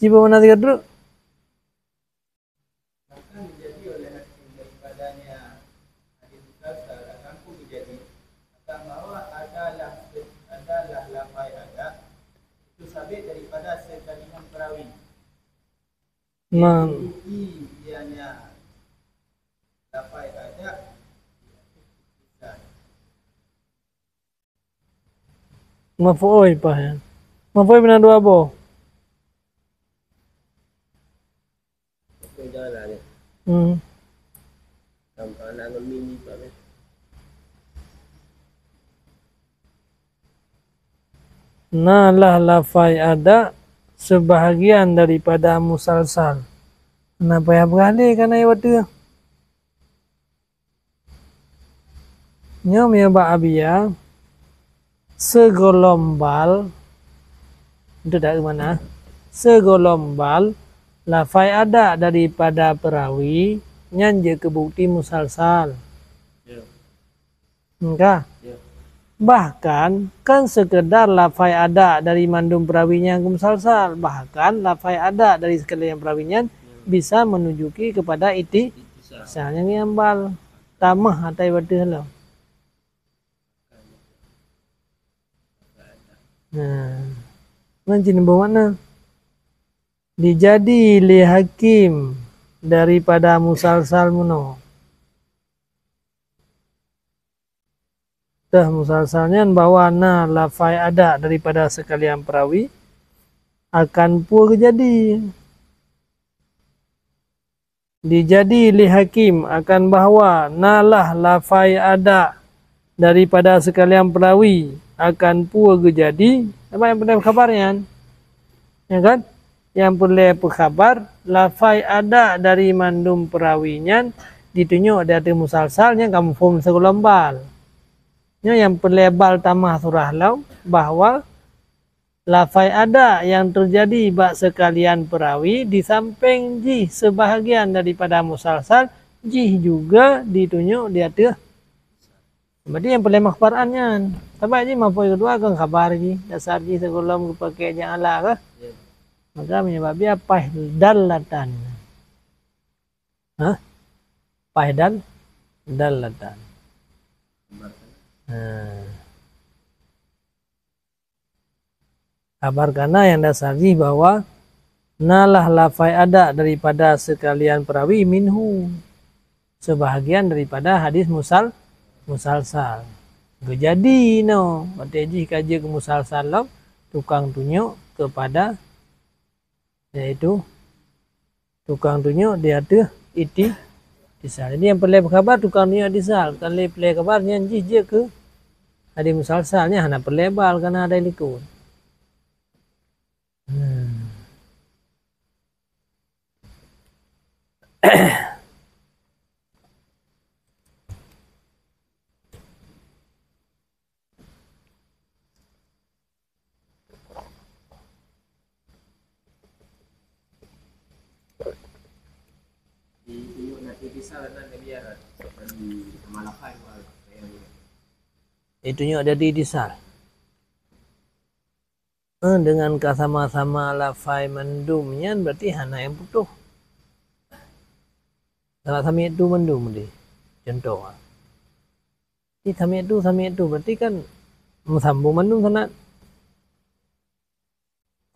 Coba mana tiga dulu. Mafuoi pa yan. Mafuoi benar dua bo. Nah lah lafai ada sebahagian daripada musalsal. Kenapa ya beralih karena ya waktu nyom ya Mbak Abia segolombal itu dari mana? Segolombal lafai ada daripada perawi nyanje kebukti musalsal. Enggak? Bahkan kan sekedar lafai ada dari mandum perawinya ke musalsal, bahkan lafai ada dari sekalian perawinya bisa menunjuki kepada misalnya ngambal tamah atau ibadah. Nah, mancing mana? Dijadi li hakim daripada musalsal muno. Dah musalsalnya bahwa lafai ada daripada sekalian perawi akan pur jadi. Dijadi li hakim akan bahwa nalah lafai ada daripada sekalian perawi akan pur jadi. Apa yang pernah kabarnya? Ya kan? Yang perlu berkabar lafai ada dari mandum perawinya ditunjuk dari musalsalnya kamu form segelombal. Yang perlebal tamah surah lau bahwa lafai ada yang terjadi bak sekalian perawi di samping jih sebahagian daripada musalsal jih juga ditunjuk dia tuh. Berarti yang perlu makhbarannya. Tapi ji mampu kedua kan kabar ji dasar ji sekolah pakai jangan lah kah? Maka menyebabnya pahdallatan. Hah? Pahdallatan. Kabar karena yang dasari bahwa nalah lafai ada daripada sekalian perawi minhu sebahagian daripada hadis musalsal. Jadi no, berarti kaji ke musalsal tukang tunjuk kepada yaitu tukang tunjuk dia tuh itisal. Jadi yang perlu berkabar tukang tunjuk itisal. Kalau perlu kabarnya je ke hadis musalsalnya hanya perlebal karena ada likut. ditunjuk dia itisal. Dengan sama-sama lafai mendumnya berarti hana yang putus. Kalau sami itu mendum dia. Contoh. Ini sami itu berarti kan sambung mendum sangat.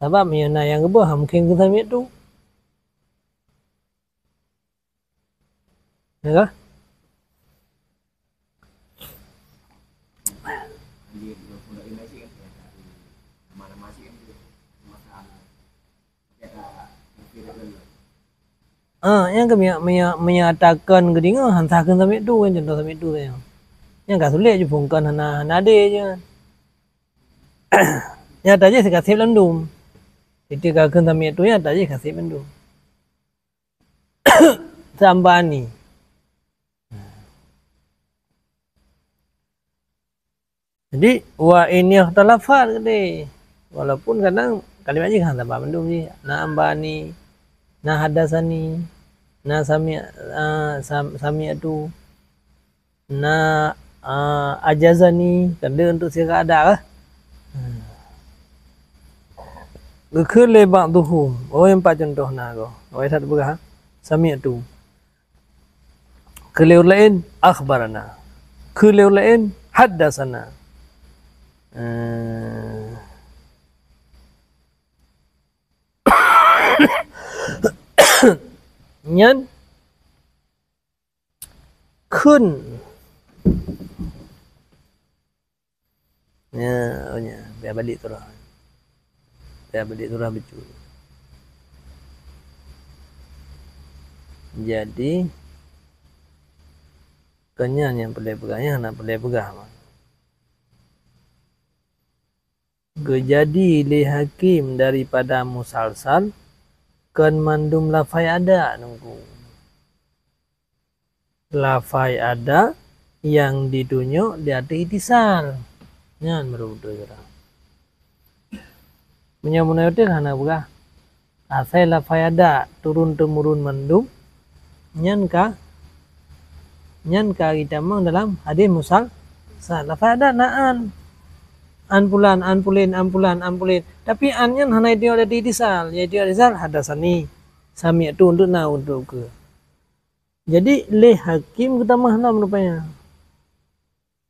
Sebab yana yang gebah mungkin ke sami itu. Ya kah? Yang kami menyatakan kedinga hantarkan sampai tu kan contoh sampai tu saya. Yang gak sulit je bungkan hana ada je. Ya tak je saya kasih lendum. Itu kan sampai tu ya tak je kasih lendum. Sambani. Jadi wa ini ikhtilafat tadi. Walaupun kadang kalimat je kan tambah mendum je. Na ambani, na hadasani, na sami'atu, na ajazani, kada untuk siapa ada kah? Gekele ba'duhum. Oh yang empat contoh na ko. Oh satu berah. Sami'atu. Keleur lain akhbarana. Keleur lain haddasana. Nyan kun ya biar balik surah betul. Jadi kenyang yang boleh pegangnya nak boleh pegang. Jadi li hakim daripada musalsal kan mandum lafai ada nunggu. Lafai ada yang ditunjuk di atas itisal. Nyan berudah kira. Menyambung itu karena buka. Asal lafai ada turun temurun mandum. Nyan ka kita mang dalam hadis musal. Lafai ada naan. Anpulan. Tapi annya hanya dia ada di itisal. Ya dia itisal hadasani. Sami itu untuk ke. Jadi le hakim kita mahna rupanya.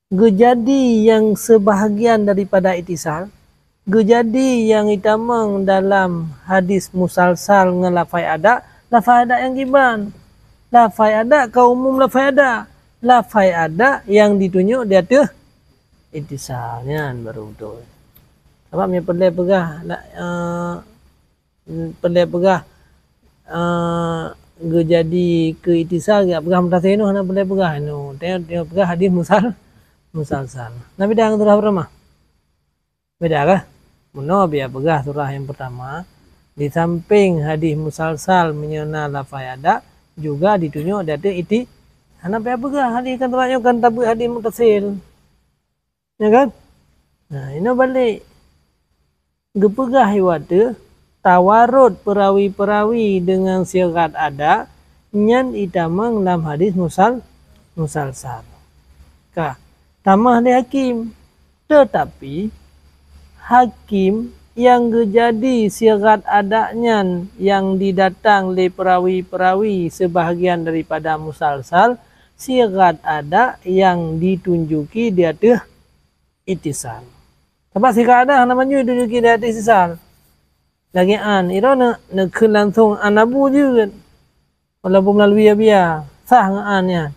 Gejadi yang sebahagian daripada itisal. Gejadi yang itamang dalam hadis musalsal ngelafai ada. Lafai ada yang giban. Lafai ada kau umum lafai ada. Lafai ada yang ditunjuk dia tuh itisalnya baru betul. Sebab dia pelai pegah jadi ke itisal gak pegah mutasi itu hanya pelai pegah itu. Dia pegah hadis musalsal. Nabi dah surah pertama. Beda kah? Muno biar pegah surah yang pertama. Di samping hadis musalsal menyena lafai ada juga ditunjuk dia tuh iti. Hanya biar pegah hadis kan terangnya kan tabu hadis mutasil. Ya kan? Nah, ini balik. Gepegah iwata tawarud perawi-perawi dengan syarat ada nyan itamang dalam hadis musalsal. Kah? Tamah di hakim. Tetapi hakim yang jadi syarat adanya yang didatang oleh perawi-perawi sebahagian daripada musalsal syarat ada yang ditunjuki dia tuh itisal. Sebab syarat ada namanya ditunjuki dia tuh itisal. Lagi ira nak langsung anabu juga. Walaupun melalui biar sah annya.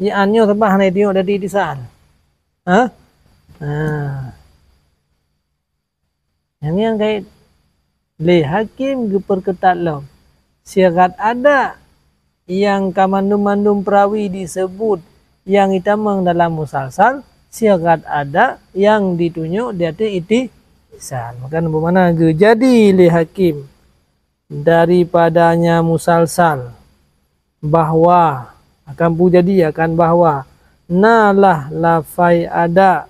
Ya annya sebab hanya tengok dari itisal. Yang kait le hakim geperketat lo. Syarat ada yang kamandum-mandum perawi disebut yang itamang dalam musalsal, syarat ada yang ditunjuk dia tu itisal. Maka bagaimana jadi le hakim daripadanya musalsal bahwa akan jadi akan bahwa nalah lafai ada.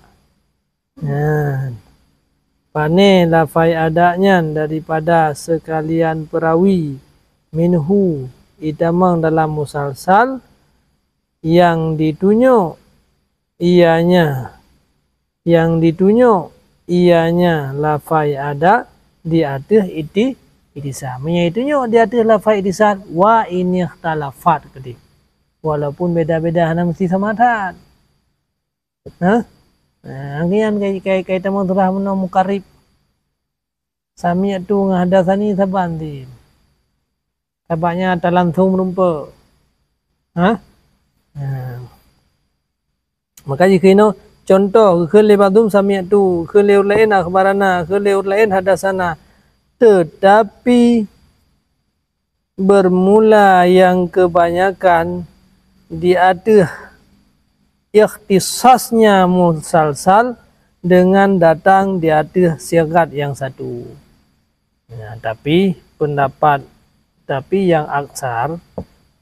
Pane lafai adanya daripada sekalian perawi minhu itamang dalam musalsal yang ditunjuk ianya yang ditunjuk ianya lafai ada di atas itisal. Yang ditunjuk di atas lafai itisal wa ini ikhtalafat kedi. Walaupun beda-beda hana mesti sama tak. Angian kait tamu terah menang mukarib. Sami'tu ngahadasani sabanti. Sabaknya tak langsung merumpa. Maka jika ini contoh khilli badum sami'tu, khilli lain akhbarana, khilli lain hadasana. Tetapi bermula yang kebanyakan di atas ikhtisasnya musalsal dengan datang di atas sigat yang satu. Tapi yang aksar,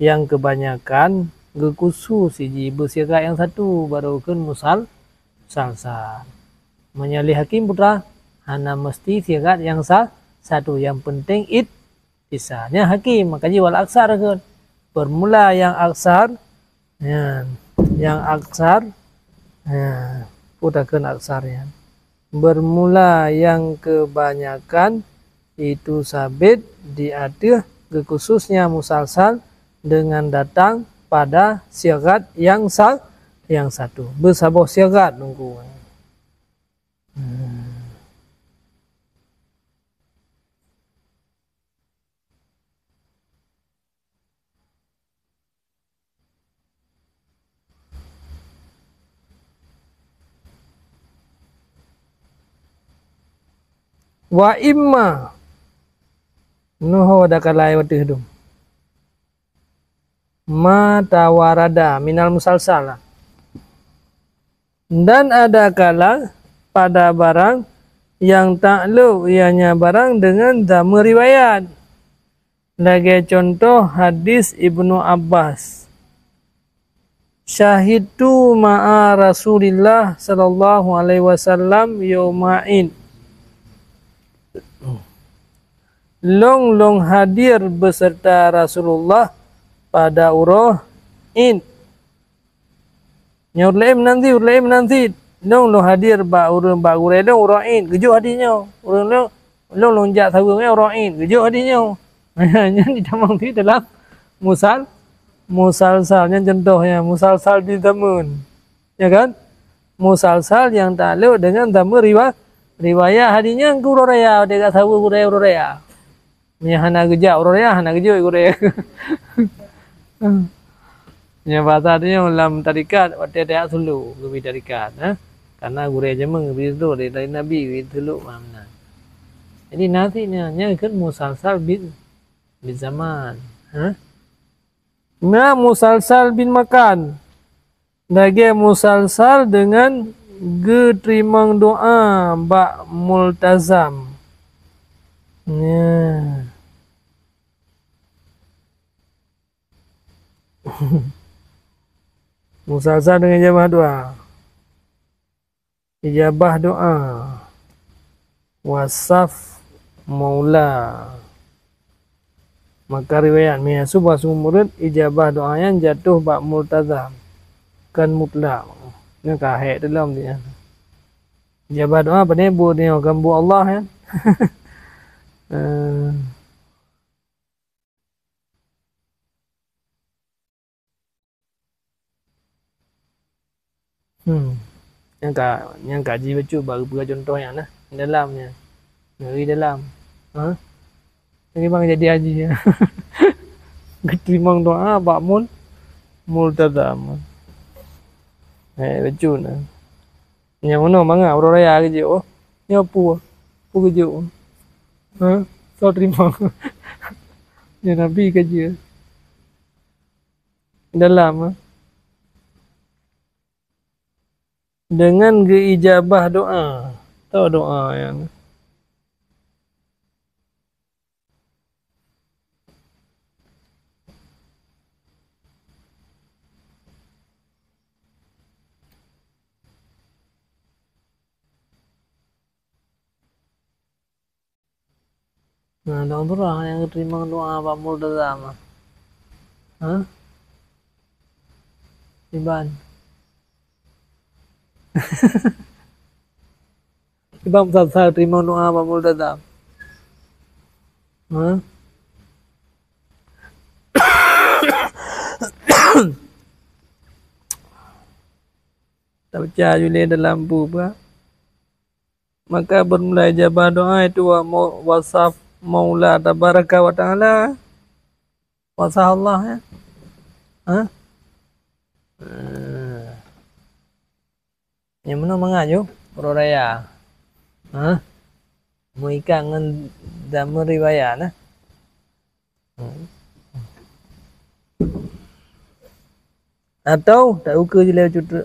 yang kebanyakan khusus siji bersiaga yang satu baru kan salsal. Menyalih hakim putra hana mesti siagat yang satu. Yang penting ittisanya hakim. Makanya wal aksar kan. Bermula yang aksar. Yang aksar. Putakan aksarnya. Bermula yang kebanyakan itu sabit di atas khususnya musalsal dengan datang pada siagat yang satu. Bersabar siagat nunggu. Wa imma nuhu dakalai watih dum. Ma tawarada minal musalsala. Dan ada kala pada barang yang ta'lu ianya barang dengan dhamma riwayat. Lagi contoh hadis Ibnu Abbas. Syahidtu ma'a Rasulillah sallallahu alaihi wasallam yauma'in. Long hadir beserta Rasulullah pada ura'in. Nya urlaim nanti long hadir ba urang ura'in gejo hadisnya urang long jak sawangnya ura'in gejo hadisnya. Nya ditamang di dalam musalsalnya contohnya musalsal di damun. Ya kan? Musalsal yang ta'alluq dengan dhamma riwayat hadisnya uraya dia kat sawu uraya. Nya hana geja uraya hana gejo uraya. Nya bahasa dia dalam tarikat waktu dia sulu lebih tarikat karena guraya jemeng lebih dulu dari Nabi dulu mana. Jadi nantinya nya kan musalsal bin zaman. Nah musalsal bin makan. Lagi musalsal dengan geterimang doa ba multazam. Ya. Musalsal dengan ijabah doa. Ijabah doa. Wasaf maula. Maka riwayat subah sumurid ijabah doa yang jatuh bak multazam. Kan mutlak. Ini kahek dalam dia. Ijabah doa apa ni? Bu ni gambu Allah ya. Yang kaji baca baru contoh yang dalamnya. Dari dalam. Ini bang jadi haji ya. Ketimang doa bak multazam. Baca nah. Yang mana mangga orang raya kerja oh. Ni apa? Apa kerja? So terima. Ya Nabi kerja. Dalam dengan geijabah doa. Tahu doa yang nah, doa berah yang terima doa Pak Multazam. Iban. Ibang sal terima doa Pak Multazam. Ha? Tak pecah Julie ada lampu pula. Maka bermula ijabah doa itu wasaf Maula tabaraka wa ta'ala. Wasaf Allah ya. Ha? Yang mana mengajuk? Raya. Ha? Muikan dengan dama riwayat nah. Atau tak ukur je lewat cutra.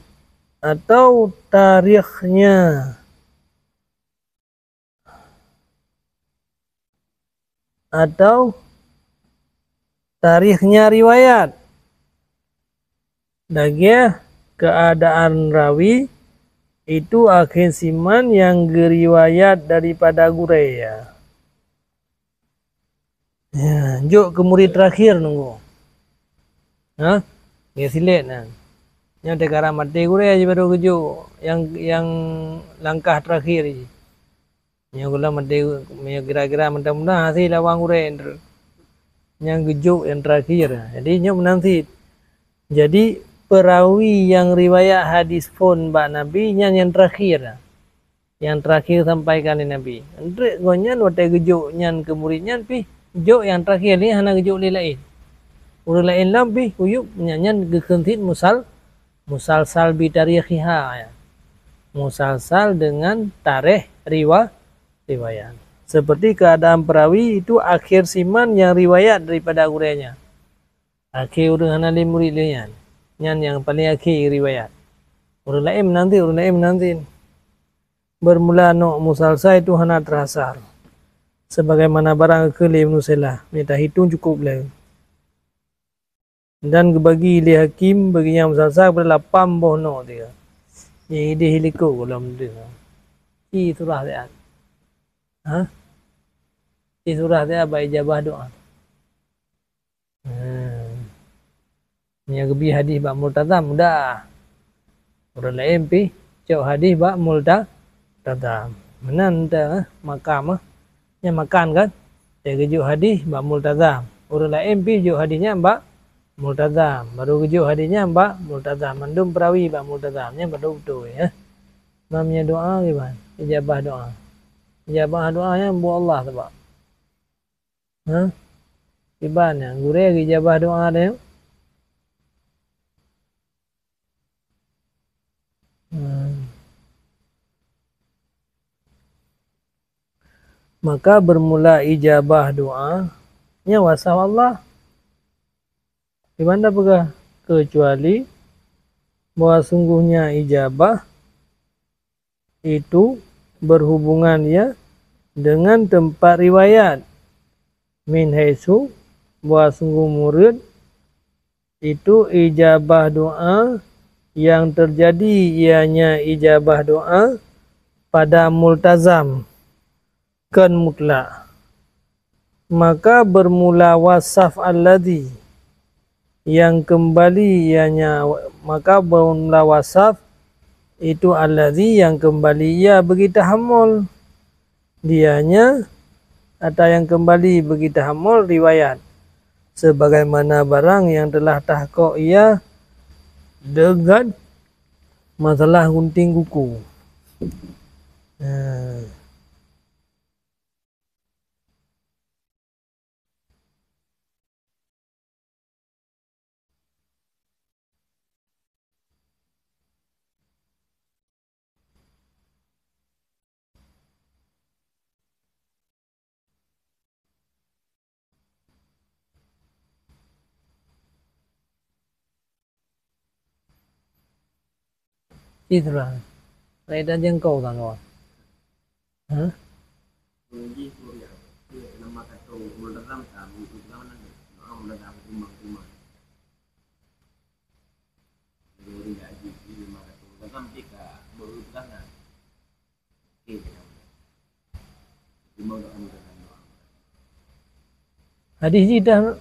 Atau tarikhnya. Atau tarikhnya riwayat. Lagi keadaan rawi itu akhir siman yang geriwayat daripada guraya. Ya, juk ke murid terakhir nunggu. Ha? Dia silet kan. Yang tekara mati guraya je baru kejuk yang langkah terakhir je. Yang gula mati kira-kira mudah-mudahan hasil lawang guraya. Yang kejuk yang terakhir. Jadi nyok menanti. Jadi perawi yang riwayat hadis pun bak Nabi yang terakhir. Yang terakhir sampaikan di Nabi. Entrik gonyan watai gejuk nyan ke muridnya pi. Juk yang terakhir ni hana gejuk li lain. Urang lain lam pi uyup nyanyan gekentit musalsal bi tarikhiha ya. Musalsal dengan tarikh riwayat. Seperti keadaan perawi itu akhir siman yang riwayat daripada urainya. Akhir urang hana li murid lian. Nyan yang paling akhir riwayat. Urang lain menanti. Bermula no musalsal itu hana terasar. Sebagaimana barang kelih menuselah. Minta hitung cukup lah. Dan bagi li hakim bagi yang musalsal pada 80 no dia. Jadi dia hiliko dalam dia. Ini surah dia. Ha? Ini surah dia baik ijabah doa. Yang lebih hadis bak multazam mudah. Orang lain pi cok hadis bak multazam. Menan dah makam yang makan kan. Dia kejuk hadis bak multazam. Orang lain pi juk hadisnya bak multazam. Baru kejuk hadisnya bak multazam. Mandum perawi bak multazamnya baru betul ya. Namanya doa gimana? Ijabah doa. Ijabah doanya buat Allah sebab. Ha? Ibana gureh ijabah doa dia. Maka bermula ijabah doa nya wasaf Allah. Di mana pegah kecuali bahwa sungguhnya ijabah itu berhubungan ya dengan tempat riwayat. Min haitsu bahwa sungguh murid itu ijabah doa yang terjadi ianya ijabah doa pada multazam kan mutlak. Maka bermula wasaf alladhi yang kembali ianya maka bermula wasaf itu alladhi yang kembali ia bagi tahammul dianya atau yang kembali bagi tahammul riwayat sebagaimana barang yang telah tahqiq ia dengan masalah gunting kuku. Itulah. Faedah jengkau kan kawan. Ha? Hadis ni dah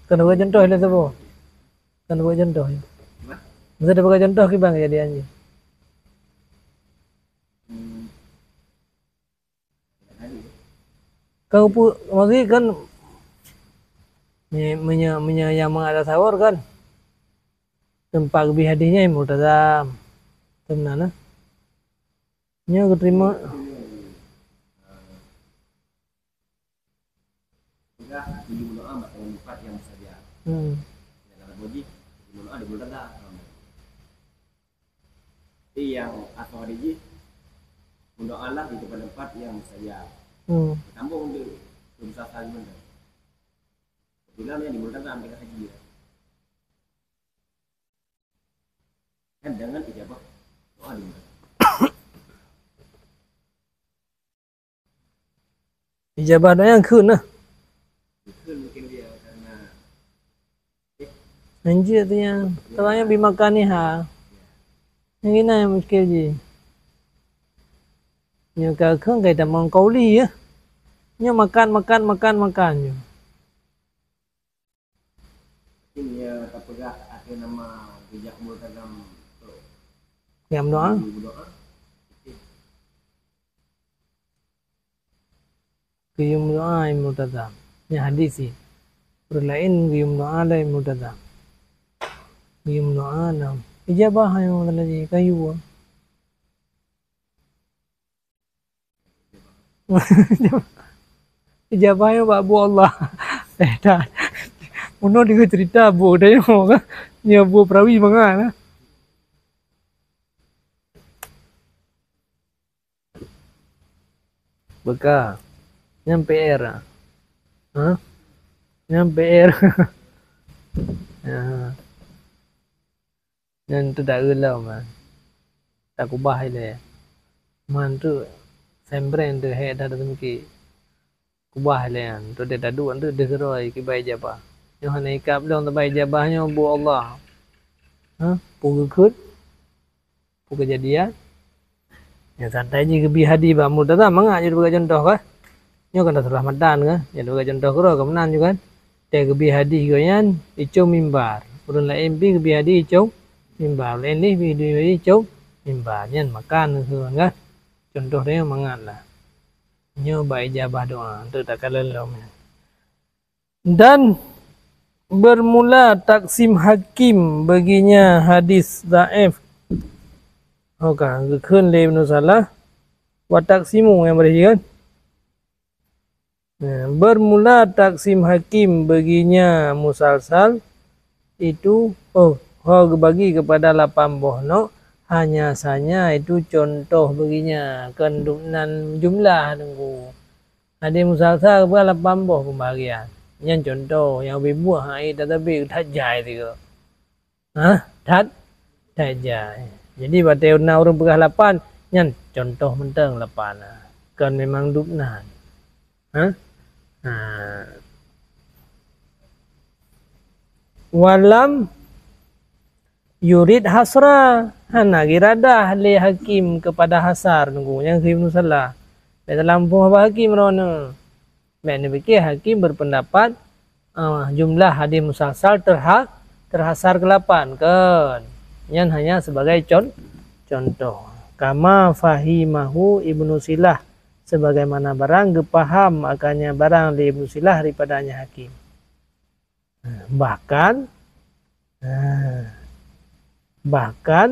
kan buat contoh lah tu. Kan buat contoh. Masa ada pakai contoh ke bang jadi anjing. Kau pun maksudnya kan yang mengada sahur kan tempat lebih hadisnya yang multazam teman nya keterima juga di doa dengan empat yang saja. Dalam bodi di doa di multazam. Tapi yang atau hadiji mendoalah di tempat yang saja. Tambah untuk berusaha kali mana. Bilang yang di multazam dengan haji. Kan dengan ijabah doa di multazam. Ijabah doa yang kun lah. Kun mungkin dia karena anjir tu yang tawanya bimakan ni ha. Yang ini yang muskil je. Nya kan kaya damang kauli ya. Nya makan je. Ini ya terpegang ada nama bijak multazam tu. Yang doa. Qiyum doa yang multazam. Ini hadis sih. Berlain qiyum doa ada yang multazam. Qiyum doa ada. Ijabah yang lagi kayu. Ijabah yang Pak Bu Allah. Dah. Uno dia cerita Bu dia kan. Dia Bu perawi banget. Beka. Yang PR. Hah? Yang PR. Ya. Dan tu tak gelau man. Tak kubah ile. Man tu sembren tu he dah temki. Kubah ile kan. Tu dia dadu tu dia geroi ki bai jabah. Yang hana ikap long bai jabahnya Bu Allah. Ha? Pugukut. Pu kejadian. Yang santai je kebi hadi ba multazam mangak je bagi contoh kan. Nyo kan dah Ramadan kan. Yang bagi contoh kero kemenan juga kan. Dia kebi hadi goyan icung mimbar. Urun lain bi kebi hadi icung mimbar. Lain ni bi icung mimbar. Nyan makan kan. Contoh dia mangat lah. Nyo ba ijabah doa. Tu tak kalelom. Dan bermula taksim hakim baginya hadis dhaif. Okey, keun le Ibnu Salah wa taksimu yang berarti kan. Bermula taksim hakim baginya musalsal itu bagi kepada 80 no hanya saja itu contoh baginya kendunan jumlah tunggu. Ada musalsal kepada 80 pembagian. Yang contoh yang berbuah hai tetapi tak jai tu. Tak jai. Jadi batai na urang pegah 8 nyan contoh menteng 8 kan memang dupnan. Walam yurid hasra hana giradah li hakim kepada hasar nunggu yang Ibnu Salah. Dalam pembahasan hakim rono. Makna fikir hakim berpendapat jumlah hadis musalsal terhasar ke 8 kan. Yang hanya sebagai contoh. Kama fahimahu Ibnu Silah sebagaimana barang gepaham akannya barang li Ibnu Silah daripadanya hakim. Bahkan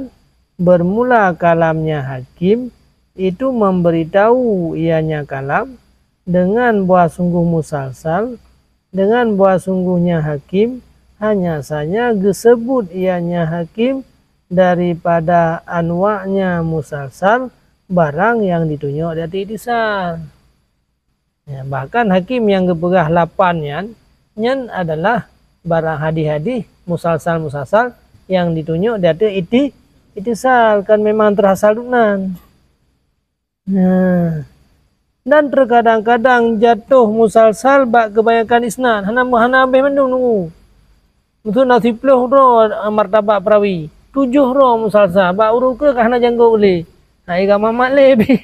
bermula kalamnya hakim itu memberitahu ianya kalam dengan buah sungguh musalsal, dengan buah sungguhnya hakim, hanya saja disebut ianya hakim daripada anwa'nya musalsal barang yang ditunjuk dari itisal. Ya, bahkan hakim yang keperah 8 nyan adalah barang hadis-hadis musalsal yang ditunjuk dari itisal kan memang terasal dunan. Nah, dan terkadang-kadang jatuh musalsal bak kebanyakan isnad hana habis mendung nunggu. Betul nak 10 ro martabak perawi. 7 ro musalsal bak urut ke hana jangkau boleh. Hai ga mamat lebih.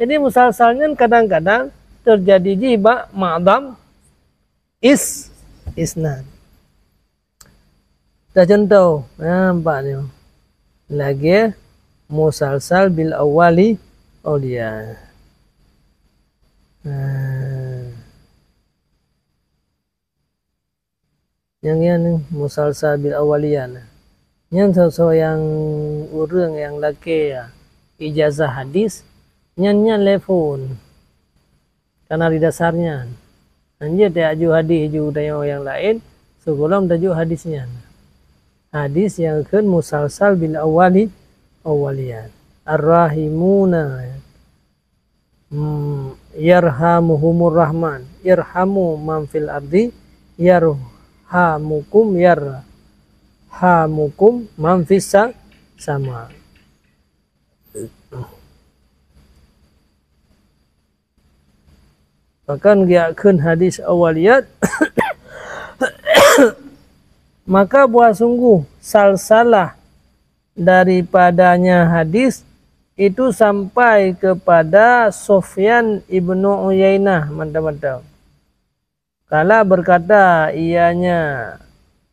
Jadi musalsalnya kadang-kadang terjadi jiba ma'dam isnad. Dah contoh, nampak ni. Lagi musalsal bil awali aulia. yang musalsal bil awaliyan. Yang yang urang yang laki ya ijazah hadis nyanyi telefon karena di dasarnya anjir tak aju hadis aju yang lain sebelum tajuk hadisnya hadis yang kan musalsal bil awaliyan ar-rahimuna yarhamuhumur rahman irhamu man fil ardi yarhamukum yarhamukum man fis sama. Bahkan giakeun hadis awaliyat maka buah sungguh salsalah daripadanya hadis itu sampai kepada Sufyan ibnu Uyainah mantap-mantap. Kala berkata ianya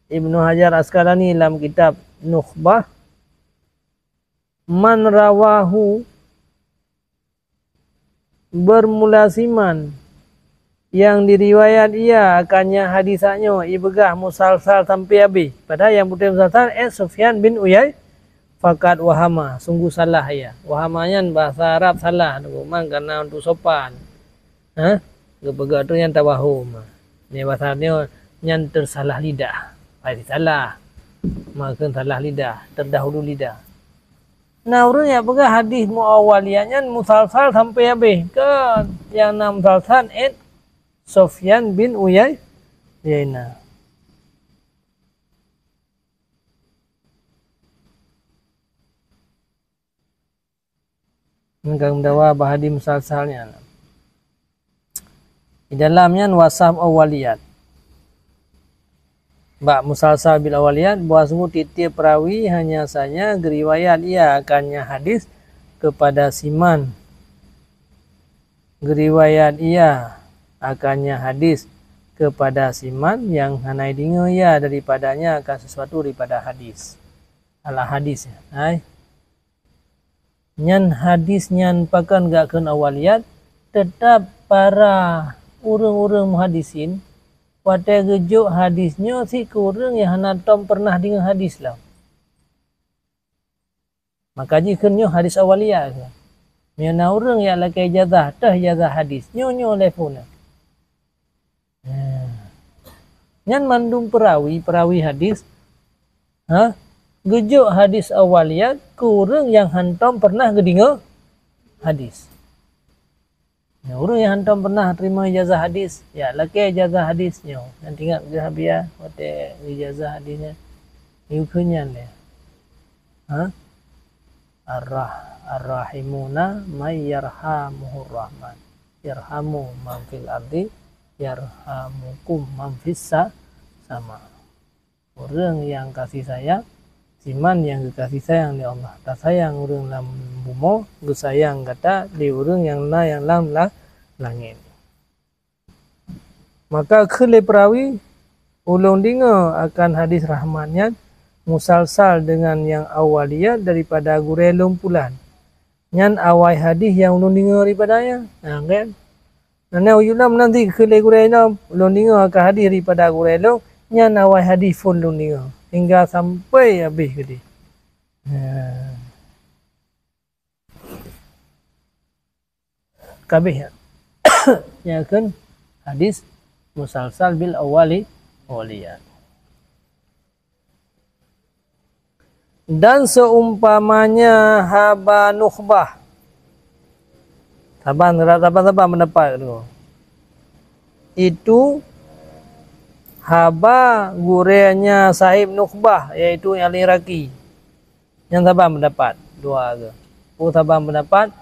Ibnu Hajar Asqalani dalam kitab Nukhbah, man rawahu bermulasiman yang diriwayat ia akannya hadisannya ibegah musalsal sampai habis. Padahal yang putih musalsal Sufyan bin Uyay fakat wahama, sungguh salah ya. Wahamanya bahasa Arab salah, memang karena untuk sopan. Kepegak tu yang tawahum. Ini bahasanya yang tersalah lidah. Pasti salah. Maka salah lidah, terdahulu lidah. Nah, urang ya pegah hadis muawaliyanya musalsal sampai habis. Kan yang nam musalsal Sufyan bin Uyainah. Engkau mendawa bahadi musalsalnya. Di dalamnya wasaf awaliyat. Bak musalsal bil awaliyat bahwa sungguh titik perawi hanya saja geriwayat ia akannya hadis kepada siman. Geriwayat ia akannya hadis kepada siman yang hanai dengar ya daripadanya akan sesuatu daripada hadis. Ala hadis ya. Hai. Nyan hadis nyan pakan gak keun awaliyat tetap para urang-urang muhadisin pada gejuk hadisnya si kurang yang hanatom pernah dengar hadis lah. Maka jikanya hadis awaliyat ke. Mina urang yang lakai ijazah tah ijazah hadis nyo telefon. Nyan mandung perawi hadis gejuk hadis awaliyat kurang yang hantam pernah gedengar hadis. Ya, urang yang hantam pernah terima ijazah hadis ya laki ijazah hadisnya dan tinggal gehabia wate ijazah hadisnya yukunyan le ar-rahimuna may yarhamuhur rahman yarhamu man fil ardi yarhamukum man fis sama. Orang yang kasih sayang siman yang kasih sayang di Allah. Tak sayang orang dalam bumi, sayang kata di orang yang dalam langit. Maka khile perawi ulung dengar akan hadis rahmatnya musalsal dengan yang awaliyat daripada gurel lumpulan. Nyan awal hadis yang ulung dengar daripadanya. Kan? Nana uyulam nanti khile gurel ulung dengar akan hadis daripada gurel nyan awal hadis pun ulung dengar. Hingga sampai habis ke dia. Kabeh ya kan hadis musalsal bil awaliyat. Dan seumpamanya haba nukhbah. Taban mendapat itu haba gurenya sahib nukhbah yaitu yang Iraki yang tabah mendapat dua ke tabah mendapat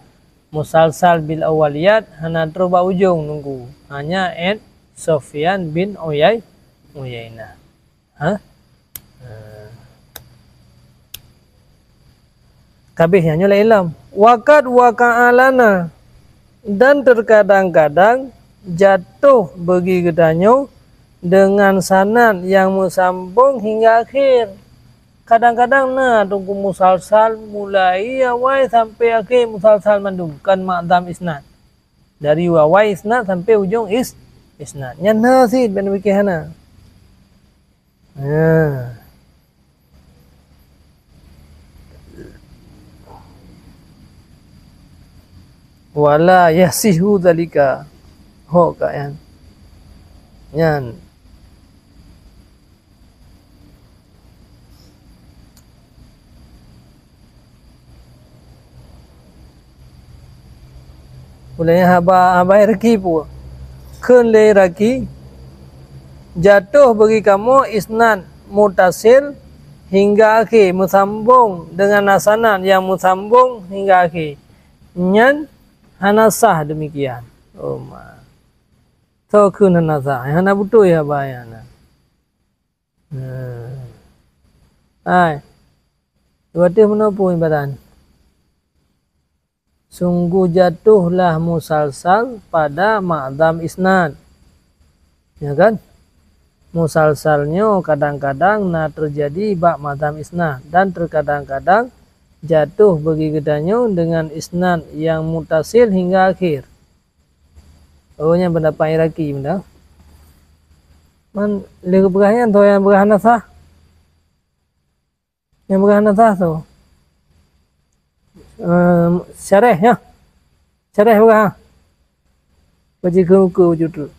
musalsal bil awaliyat hana terubah ujung nunggu hanya Sufyan bin Uyainah kabehnya nyoleh ilam wakad waka'alana dan terkadang-kadang jatuh bagi gedanyo dengan sanad yang musambung hingga akhir. Kadang-kadang tunggu musalsal mulai awal sampai akhir musalsal mandum kan ma'dam isnad. Dari awal isnad sampai ujung isnad. Nyana sih ben wikihana. Ya. Wala yasihu dalika. Ho ka yan. Yan. Bolehnya habai raki pu. Khun le raki. Jatuh bagi kamu isnan mutasil hingga akhir, musambung dengan asanan yang musambung hingga akhir. Nyan hanasah demikian. Oh ma. So khun hanasah. Hana betul ya bayana. Hai. Berarti menapa ibadan? Sungguh jatuhlah musalsal pada ma'dham isnad. Ya kan? Musalsalnya kadang-kadang terjadi bak ma'dham isnad dan terkadang-kadang jatuh bagi gedanya dengan isnad yang mutasil hingga akhir. Ohnya pendapat Iraki benda. Man lego berahan tu yang berahan sah. Yang berahan sah tu. Syarah ya. Syarah berah. Baca ke wujud.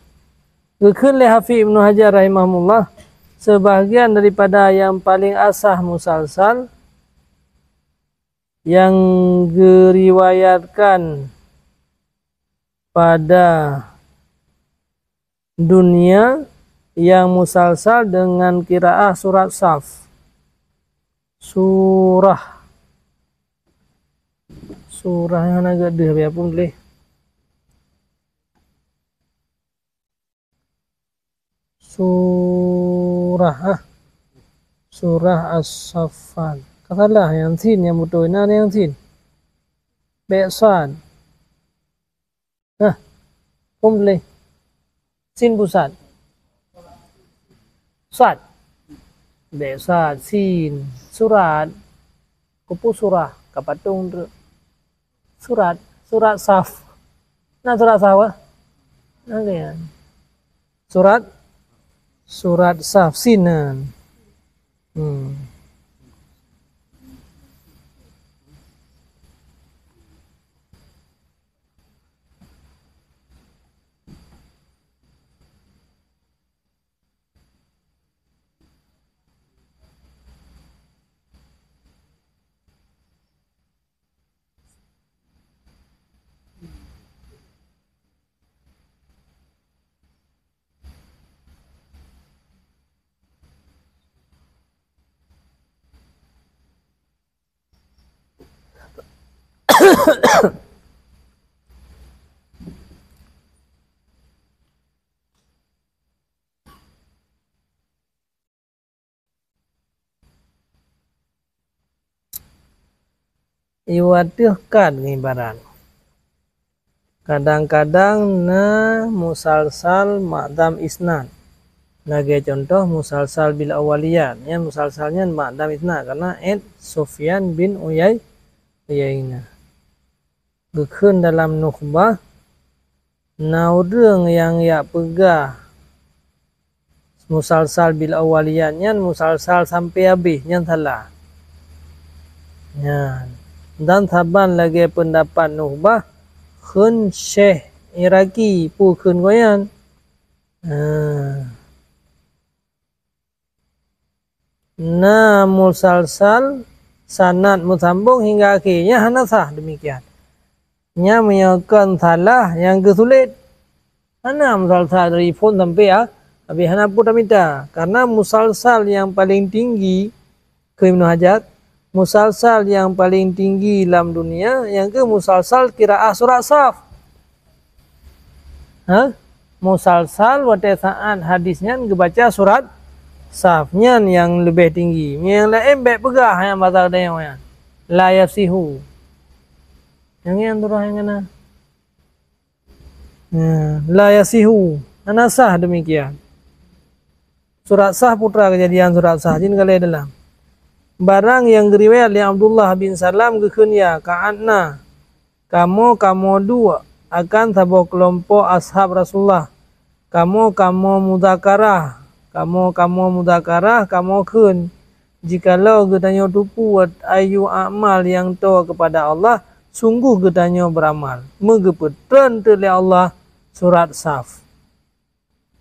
Kekhun le Hafiz Ibnu Hajar rahimahullah, sebahagian daripada yang paling asah musalsal yang diriwayatkan pada dunia yang musalsal dengan qiraah surat Saf. Surah yang agak deh biar pun boleh. Surah As-Saffat. Katalah yang sin yang betul. Nah yang sin. Be'san. Pun boleh. Sin pusat. Sad. Be'san. Sin. Surat. Kupu surah. Kapatung tu. Surat Saf. Nah surat Saf. Nah kan. Surat Saf sinan. Iwatihkan ibarat. Kadang-kadang musalsal ma'dham isnad. Sebagai contoh musalsal bil awaliyat. Yang musalsalnya ma'dham isnad karena Sufyan bin Uyainah. Gekhun dalam nukhbah naudeng yang pegah musalsal bil awaliyatnya musalsal sampai habis yang salah. Dan taban lagi pendapat nukhbah khun Syekh Iraki pu khun goyan. Musalsal sanad musambung hingga akhirnya hanasah demikian. Nya menyatakan salah yang kesulit. Hana musalsal dari phone sampai habis hana pun minta karena musalsal yang paling tinggi ke Ibnu Hajar, musalsal yang paling tinggi dalam dunia yang ke musalsal qiraah surat Saf. Musalsal pada saat hadisnya kebaca surat Safnya yang lebih tinggi. Yang lain baik pegah yang bahasa ada yang la yasihu. Yang turah yang kena. La yasihu. Anasah demikian. Surat Sah putra kejadian surat Sah. Jin kali dalam. Barang yang diriwayat oleh Abdullah bin Salam kekunya ka'anna. Kamu dua akan sebuah kelompok ashab Rasulullah. Kamu mudzakarah. kamu mudzakarah, kamu kun. Jikalau getanyo tupu wat ayu amal yang to kepada Allah, sungguh getanyo beramal. Megepetren tele Allah surat Saf.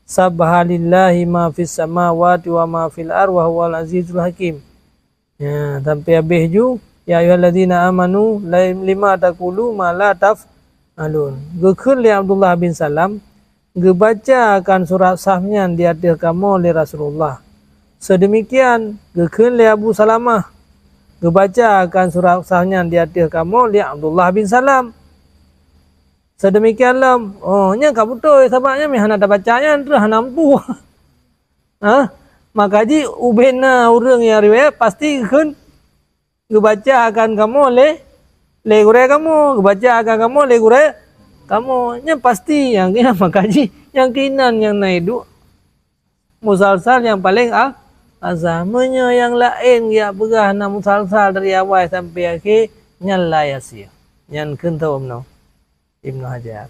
Subhanallahi ma fis samawati wa ma fil ardi wa huwal azizul hakim. Ya, sampai habis ju, ya ayyuhalladzina amanu lima taqulu ma la taf'alun. Gekun li Abdullah bin Salam, gebaca akan surat Safnya di atas kamu oleh Rasulullah. Sedemikian gekun li Abu Salamah, gebaca akan surat Safnya di atas kamu oleh Abdullah bin Salam. Sedemikianlah, nya kamu tu sahabatnya mi hana bacanya terus hana mampu. Maka ji ubena urang yang riwayat pasti kan gebaca akan kamu le gure kamu, gebaca akan kamu le gure kamu, nya pasti yang kena maka ji yang kinan yang naidu musalsal yang paling azamnya yang lain ya begah na musalsal dari awal sampai akhir nyala yasir nyan kentau no Ibnu Hajar.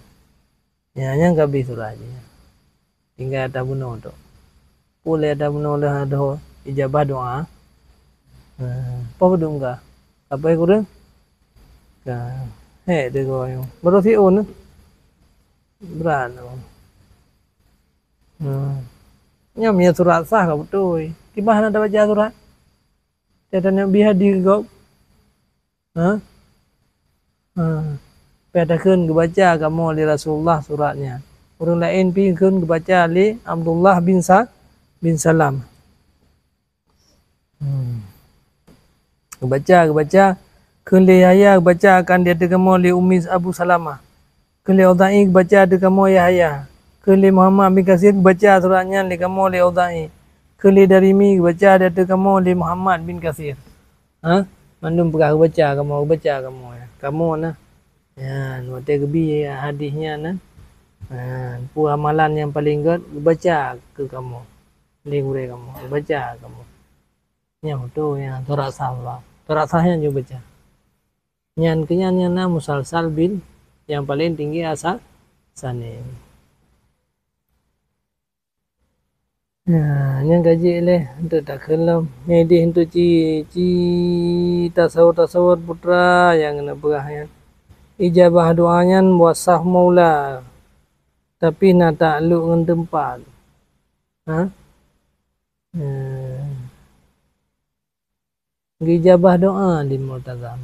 Ya, yang gabi surahnya. Tinggal ada bunuh tu. Boleh ada bunuh dah ada ijabah doa. Apa bedung ka? Apa yang kurang? Ka. Dia goyo. Baru si on. Berano. Nyam ya surat sah ka betul. Di mana ada baca surat? Dia bihadi kau. Padakan kebaca kamu oleh Rasulullah suratnya. Orang lain pun kebaca oleh Abdullah bin Salam. Kebaca. Kele Yahya kebaca akan dia kamu oleh Ummi Abu Salamah. Kele Udai kebaca ada kamu Yahya. Kele Muhammad bin Kasir kebaca suratnya oleh kamu oleh Udai. Kele Darimi kebaca ada kamu oleh Muhammad bin Kasir. Mandum pegah kebaca kamu ya. Kamu nah. Ya, nuate gebi hadisnya nah. Pu amalan yang paling good baca ke kamu. Lingure kamu, baca kamu. Nya tu yang surat Saf. Surat Safnya juga baca. Nyan kenyan na musalsal bin yang paling tinggi asal sane. Nah, yang gaji leh untuk tak kelam. Medi untuk ci tasawur putra yang kena berahyan. Ijabah doanya wasah maula tapi nak takluk dengan tempat. Ijabah doa di multazam.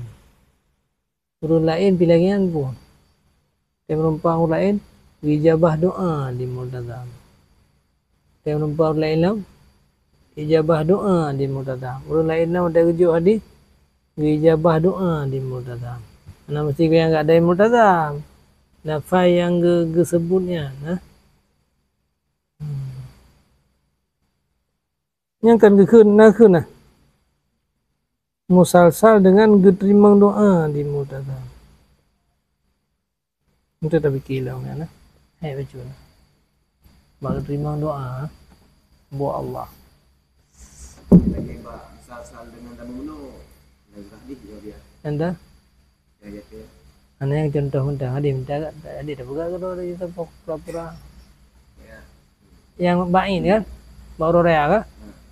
Urut lain pilihan pun. Tempat lain ijabah doa di multazam. Tempat lain lah ijabah doa di multazam. Urut lain lah ada rujuk hadis ijabah doa di multazam. Nah mesti yang enggak ada multazam. Lafaz yang disebutnya, Yang kan gekun musalsal dengan geterimang doa di multazam. Itu tapi kilau kan. Baca. Bagi geterimang doa buat Allah. Lagi musalsal dengan tamuno. Lagi hadis dia. Anda? Ana yang contoh mentang hadis minta hadis dah buka kalau dari sepok pura-pura. Yang bain kan? Baru rea kan?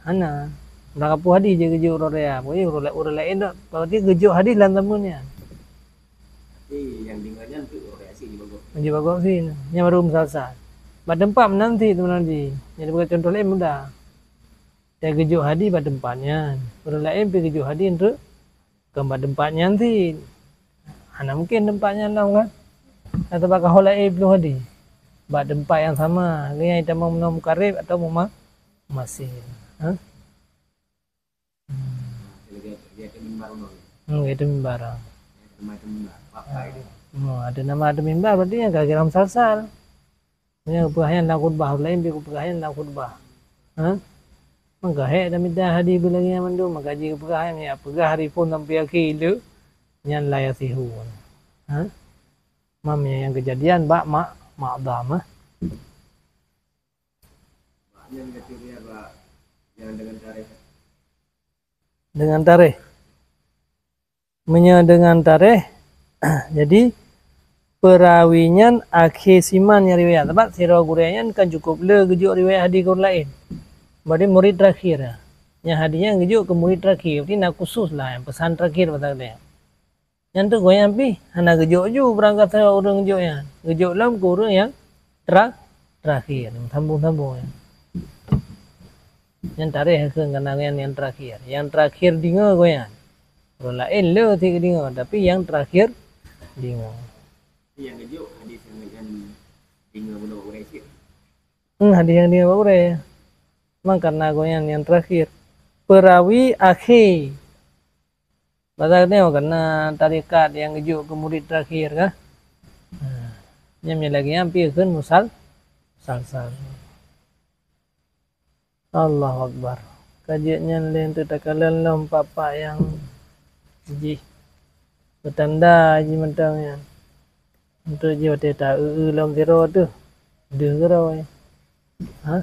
Ana. Dah kapu hadis je gejuk rea. Boleh urut lain dak. Berarti gejuk hadis lan tamunya. Tapi yang dengarnya tu rea sini bagus. Menjadi bagus sih. Yang baru musalsal. Bad tempat menanti tu nanti. Jadi bukan contoh lain mudah. Dia gejuk hadis bad tempatnya. Urut lain pergi gejuk hadis untuk ke tempatnya nanti. Ana mungkin tempatnya lah kan. Atau bakal holai belum hadis. Bak tempat yang sama. Dengan kita mau menemu karib atau mau masih. Itu mimbar. Ada nama ada mimbar berarti yang kira musalsal. Yang perhayaan lah khutbah lain dia perhayaan lah khutbah. Maka ada minta hadis lagi yang mandu maka jika perhayaan ya pergah hari pun sampai akhir itu nyan la yasihu. Mamnya yang kejadian bak ma'dam. Yang ketiga Pak yang dengan tarikh. Dengan tarikh. Dengan tarikh. Jadi perawinya akhir siman yang riwayat. Sebab sirah guraian kan cukup le gejuk riwayat hadis kau lain. Berarti murid terakhir ya. Yang hadiahnya ngejuk ke murid terakhir. Berarti nak khusus lah yang pesan terakhir pada dia. Yang tu goyang pi, hana gejuk ju berangkat saya orang gejuk ya. Gejuk lam kurang yang terakhir, sambung-sambung ya. Yang tarik ke kenangan yang terakhir. Yang terakhir dengar goyang. Kalau lain le tidak dengar, tapi yang terakhir dengar. Yang gejuk hadis yang dengar benda orang sikit. Hadis yang dengar orang. Memang karena goyang yang terakhir. Perawi akhir. Pasal ni karena tarikat yang gejuk ke murid terakhir kah? Yang lagi hampir kan musal. Allahu Akbar. Kajiannya lain tu takalan lom papa yang ji bertanda ji mentangnya. Untuk ji waktu tak lom zero tu. Dua kerau. Ha?